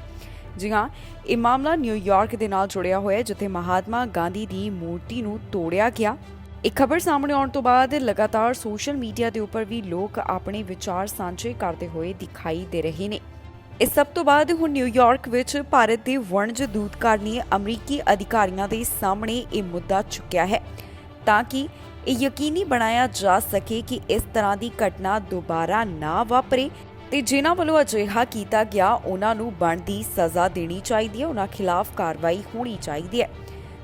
ਜੀ ਹਾਂ, ਇਹ ਮਾਮਲਾ ਨਿਊਯਾਰਕ ਦੇ ਨਾਲ ਜੁੜਿਆ ਹੋਇਆ ਹੈ ਜਿੱਥੇ ਮਹਾਤਮਾ ਗਾਂਧੀ ਦੀ ਮੂਰਤੀ ਨੂੰ ਤੋੜਿਆ ਗਿਆ। ਇਹ ਖਬਰ ਸਾਹਮਣੇ ਆਉਣ ਤੋਂ ਬਾਅਦ ਲਗਾਤਾਰ ਸੋਸ਼ਲ ਮੀਡੀਆ ਦੇ ਉੱਪਰ ਵੀ ਲੋਕ ਆਪਣੇ ਵਿਚਾਰ ਸਾਂਝੇ ਕਰਦੇ ਹੋਏ ਦਿਖਾਈ ਦੇ ਰਹੇ ਨੇ। ਇਸ ਸਭ ਤੋਂ ਬਾਅਦ ਹੁਣ ਨਿਊਯਾਰਕ ਵਿੱਚ ਭਾਰਤ ਦੇ ਵਣਜ ਦੂਤਕਾਰ ਨੇ ਅਮਰੀਕੀ ਅਧਿਕਾਰੀਆਂ ਦੇ ਸਾਹਮਣੇ ਇਹ ਮੁੱਦਾ ਚੁੱਕਿਆ ਹੈ ਤਾਂ ਕਿ ਇਹ ਯਕੀਨੀ ਬਣਾਇਆ ਜਾ ਸਕੇ ਕਿ ਇਸ ਤਰ੍ਹਾਂ ਦੀ ਘਟਨਾ ਦੁਬਾਰਾ ਨਾ ਵਾਪਰੇ ਤੇ ਜਿਨ੍ਹਾਂ ਵੱਲੋਂ ਅਜਿਹਾ ਕੀਤਾ ਗਿਆ ਉਹਨਾਂ ਨੂੰ ਬਣਦੀ ਸਜ਼ਾ ਦੇਣੀ ਚਾਹੀਦੀ ਹੈ, ਉਹਨਾਂ ਖਿਲਾਫ ਕਾਰਵਾਈ ਹੋਣੀ ਚਾਹੀਦੀ ਹੈ।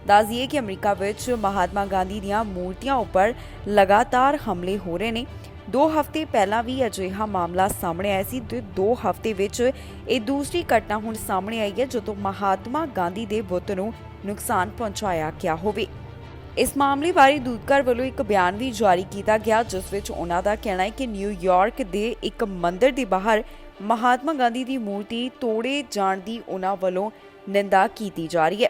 ਦੱਸ ਦਈਏ ਕਿ ਅਮਰੀਕਾ ਵਿੱਚ ਮਹਾਤਮਾ ਗਾਂਧੀ ਦੀਆਂ ਮੂਰਤੀਆਂ ਉੱਪਰ ਲਗਾਤਾਰ ਹਮਲੇ ਹੋ ਰਹੇ ਨੇ। 2 ਹਫ਼ਤੇ ਪਹਿਲਾਂ ਵੀ ਅਜਿਹਾ ਮਾਮਲਾ ਸਾਹਮਣੇ ਆਇਆ ਸੀ ਤੇ 2 ਹਫ਼ਤੇ ਵਿੱਚ ਇਹ ਦੂਸਰੀ ਘਟਨਾ ਹੁਣ ਸਾਹਮਣੇ ਆਈ ਹੈ ਜਦੋਂ ਮਹਾਤਮਾ ਗਾਂਧੀ ਦੇ ਬੁੱਤ ਨੂੰ ਨੁਕਸਾਨ ਪਹੁੰਚਾਇਆ ਗਿਆ ਹੋਵੇ। ਇਸ ਮਾਮਲੇ ਬਾਰੇ ਦੂਤਕਾਰ ਵੱਲੋਂ ਇੱਕ ਬਿਆਨ ਵੀ ਜਾਰੀ ਕੀਤਾ ਗਿਆ ਜਿਸ ਵਿੱਚ ਉਹਨਾਂ ਦਾ ਕਹਿਣਾ ਹੈ ਕਿ ਨਿਊਯਾਰਕ ਦੇ ਇੱਕ ਮੰਦਿਰ ਦੇ ਬਾਹਰ ਮਹਾਤਮਾ ਗਾਂਧੀ ਦੀ ਮੂਰਤੀ ਤੋੜੇ ਜਾਣ ਦੀ ਉਹਨਾਂ ਵੱਲੋਂ ਨਿੰਦਾ ਕੀਤੀ ਜਾ ਰਹੀ ਹੈ।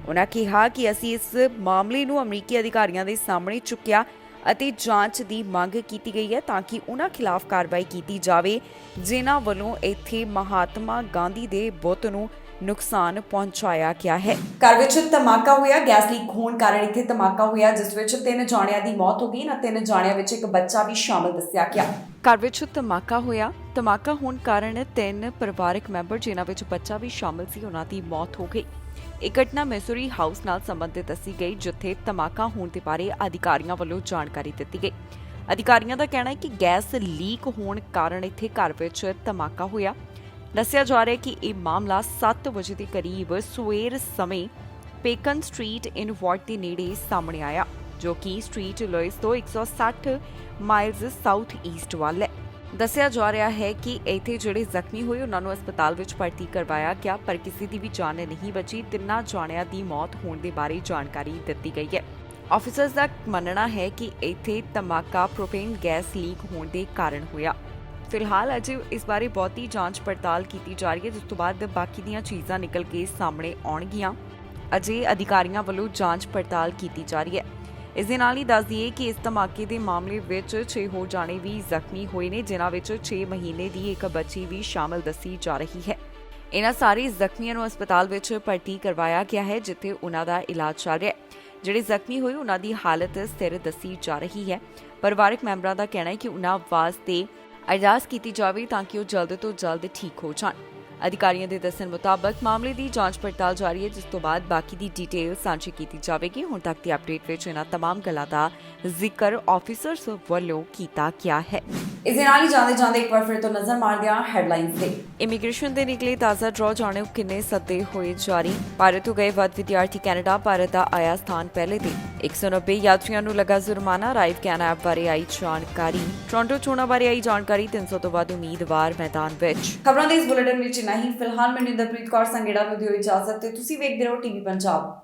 ਉਹਨਾਂ ਕਿਹਾ ਕਿ ਅਸੀਂ ਇਸ ਮਾਮਲੇ ਨੂੰ ਅਮਰੀਕੀ ਅਧਿਕਾਰੀਆਂ ਦੇ ਸਾਹਮਣੇ ਚੁੱਕਿਆ ਅਤੇ ਜਾਂਚ ਦੀ ਮੰਗ ਕੀਤੀ ਗਈ ਹੈ ਤਾਂ ਕਿ ਉਹਨਾਂ ਖਿਲਾਫ ਕਾਰਵਾਈ ਕੀਤੀ ਜਾਵੇ ਜਿਨ੍ਹਾਂ ਵੱਲੋਂ ਇੱਥੇ ਮਹਾਤਮਾ ਗਾਂਧੀ ਦੇ ਬੁੱਤ ਨੂੰ ਨੁਕਸਾਨ ਪਹੁੰਚਾਇਆ ਗਿਆ ਹੈ। ਘਰ ਵਿੱਚ ਧਮਾਕਾ ਹੋਇਆ। ਗੈਸ ਲੀਕ ਹੋਣ ਕਾਰਨ ਇੱਥੇ ਧਮਾਕਾ ਹੋਇਆ ਜਿਸ ਵਿੱਚ 3 ਜਾਣਿਆਂ ਦੀ ਮੌਤ ਹੋ ਗਈ। ਇਹਨਾਂ 3 ਜਾਣਿਆਂ ਵਿੱਚ ਇੱਕ ਬੱਚਾ ਵੀ ਸ਼ਾਮਲ ਦੱਸਿਆ ਗਿਆ। ਘਰ ਵਿੱਚ ਧਮਾਕਾ ਹੋਇਆ। ਧਮਾਕਾ ਹੋਣ ਕਾਰਨ 3 ਪਰਿਵਾਰਕ ਮੈਂਬਰ ਜਿਨ੍ਹਾਂ ਵਿੱਚ ਬੱਚਾ ਵੀ ਸ਼ਾਮਲ ਸੀ ਉਹਨਾਂ ਦੀ ਮੌਤ ਹੋ ਗਈ। ਇਹ ਘਟਨਾ ਮੈਸੂਰੀ ਹਾਊਸ ਨਾਲ ਸੰਬੰਧਿਤ ਦੱਸੀ ਗਈ ਜਿੱਥੇ ਧਮਾਕਾ ਹੋਣ ਦੇ ਬਾਰੇ ਅਧਿਕਾਰੀਆਂ ਵੱਲੋਂ ਜਾਣਕਾਰੀ ਦਿੱਤੀ ਗਈ। ਅਧਿਕਾਰੀਆਂ ਦਾ ਕਹਿਣਾ ਹੈ ਕਿ ਗੈਸ ਲੀਕ ਹੋਣ ਕਾਰਨ ਇੱਥੇ ਘਰ ਵਿੱਚ ਧਮਾਕਾ ਹੋਇਆ। ਦੱਸਿਆ ਜਾ ਰਿਹਾ ਹੈ ਕਿ ਇਹ ਮਾਮਲਾ 7 ਵਜੇ ਦੇ ਕਰੀਬ ਸਵੇਰ ਸਮੇਂ ਪੇਕਨ ਸਟਰੀਟ ਇਨ ਵਾਰਡ ਦੇ ਨੇੜੇ ਸਾਹਮਣੇ ਆਇਆ ਜੋ ਕਿ ਸਟਰੀਟ ਲੁਇਸ ਤੋਂ 160 ਮਾਈਲਜ਼ ਸਾਊਥ ਈਸਟ ਵੱਲ ਹੈ। ਦੱਸਿਆ ਜਾ ਰਿਹਾ ਹੈ ਕਿ ਇੱਥੇ ਜਿਹੜੇ ਜ਼ਖਮੀ ਹੋਏ ਉਹਨਾਂ ਨੂੰ ਹਸਪਤਾਲ ਵਿੱਚ ਭਰਤੀ ਕਰਵਾਇਆ ਗਿਆ ਪਰ ਕਿਸੇ ਦੀ ਵੀ ਜਾਨ ਨਹੀਂ ਬਚੀ। 3 ਜਾਣਿਆਂ ਦੀ ਮੌਤ ਹੋਣ ਦੇ ਬਾਰੇ ਜਾਣਕਾਰੀ ਦਿੱਤੀ ਗਈ ਹੈ। ਆਫੀਸਰਸ ਦਾ ਮੰਨਣਾ ਹੈ ਕਿ ਇੱਥੇ ਧਮਾਕਾ ਪ੍ਰੋਪੇਨ ਗੈਸ ਲੀਕ ਹੋਣ ਦੇ ਕਾਰਨ ਹੋਇਆ। ਫਿਲਹਾਲ ਅਜੇ ਇਸ ਬਾਰੇ ਬਹੁਤੀ ਜਾਂਚ ਪੜਤਾਲ ਕੀਤੀ ਜਾ ਰਹੀ ਹੈ ਜਿਸ ਤੋਂ ਬਾਅਦ ਬਾਕੀ ਦੀਆਂ ਚੀਜ਼ਾਂ ਨਿਕਲ ਕੇ ਸਾਹਮਣੇ ਆਉਣਗੀਆਂ। ਅਜੇ ਅਧਿਕਾਰੀਆਂ ਵੱਲੋਂ ਜਾਂਚ ਪੜਤਾਲ ਕੀਤੀ ਜਾ ਰਹੀ ਹੈ। ਇਸ ਦੇ ਨਾਲ ਹੀ ਦੱਸ ਦਈਏ ਕਿ ਇਸ ਧਮਾਕੇ ਦੇ ਮਾਮਲੇ ਵਿੱਚ 6 ਹੋਰ ਜਾਣੇ ਵੀ ਜ਼ਖਮੀ ਹੋਏ ਨੇ ਜਿਨ੍ਹਾਂ ਵਿੱਚ 6 ਮਹੀਨੇ ਦੀ ਇੱਕ ਬੱਚੀ ਵੀ ਸ਼ਾਮਲ ਦੱਸੀ ਜਾ ਰਹੀ ਹੈ। ਇਹਨਾਂ ਸਾਰੇ ਜ਼ਖਮੀਆਂ ਨੂੰ ਹਸਪਤਾਲ ਵਿੱਚ ਭਰਤੀ ਕਰਵਾਇਆ ਗਿਆ ਹੈ ਜਿੱਥੇ ਉਹਨਾਂ ਦਾ ਇਲਾਜ ਚੱਲ ਰਿਹਾ ਹੈ। ਜਿਹੜੇ ਜ਼ਖਮੀ ਹੋਏ ਉਹਨਾਂ ਦੀ ਹਾਲਤ ਸਥਿਰ ਦੱਸੀ ਜਾ ਰਹੀ ਹੈ। ਪਰਿਵਾਰਕ ਮੈਂਬਰਾਂ ਦਾ ਕਹਿਣਾ ਹੈ ਕਿ ਉਹਨਾਂ ਵਾਸਤੇ ਅਰਦਾਸ ਕੀਤੀ ਜਾਵੇ ਤਾਂ ਕਿ ਉਹ ਜਲਦ ਤੋਂ ਜਲਦ ਠੀਕ ਹੋ ਜਾਣ। ਅਧਿਕਾਰੀਆਂ ਦੇ ਦੱਸਣ ਮੁਤਾਬਕ ਮਾਮਲੇ ਦੀ ਜਾਂਚ ਪੜਤਾਲ ਜਾਰੀ ਹੈ ਜਿਸ ਤੋਂ ਬਾਅਦ ਬਾਕੀ ਦੀ ਡਿਟੇਲ ਸਾਂਝੀ ਕੀਤੀ ਜਾਵੇਗੀ। ਹੁਣ ਤੱਕ ਦੀ ਅਪਡੇਟ ਵਿੱਚ ਇਹਨਾਂ तमाम ਗੱਲਾਂ ਦਾ ਜ਼ਿਕਰ ਆਫੀਸਰਸ ਵੱਲੋਂ ਕੀਤਾ ਗਿਆ ਹੈ। ਇਸ ਦੇ ਨਾਲ ਹੀ ਜਾਂਦੇ ਇੱਕ ਵਾਰ ਫਿਰ ਤੋਂ ਨਜ਼ਰ ਮਾਰਦੇ ਹਾਂ ਹੈਡਲਾਈਨਸ ਤੇ। ਇਮੀਗ੍ਰੇਸ਼ਨ ਦੇ ਨਿਕਲੇ ਤਾਜ਼ਾ ਡਰਾਅ ਜਾਣੋ ਕਿੰਨੇ ਸੱਦੇ ਹੋਏ ਜਾਰੀ। ਭਾਰਤ ਤੋਂ ਗਏ ਵੱਧ ਵਿਦਿਆਰਥੀ ਕੈਨੇਡਾ, ਭਾਰਤ ਦਾ ਆਇਆ ਸਥਾਨ ਪਹਿਲੇ ਤੇ 190 ਯਾਤਰੀਆਂ ਨੂੰ ਲੱਗਾ ਜੁਰਮਾਨਾ। ਅਰਾਈਵ ਕੈਨ ਐਪ ਬਾਰੇ ਆਈ ਜਾਣਕਾਰੀ। ਟੋਰਾਂਟੋ ਚੋਣਾਂ ਬਾਰੇ ਆਈ ਜਾਣਕਾਰੀ। 300 ਤੋਂ ਵੱਧ ਉਮੀਦਵਾਰ ਮੈਦਾਨ ਵਿੱਚ। ਖਬਰਾਂ ਦੇ ਇਸ ਬੁਲੇਟਿਨ ਵਿੱਚ ਨਹੀਂ। ਫਿਲਹਾਲ ਮੈਨੂੰ ਇੰਦਰਪ੍ਰੀਤ ਕੌਰ ਸੰਗੇੜਾ ਨੂੰ ਦਿਓ ਇਜਾਜ਼ਤ ਤੇ ਤੁਸੀਂ ਵੇਖਦੇ ਰਹੋ ਟੀਵੀ ਪੰਜਾਬ।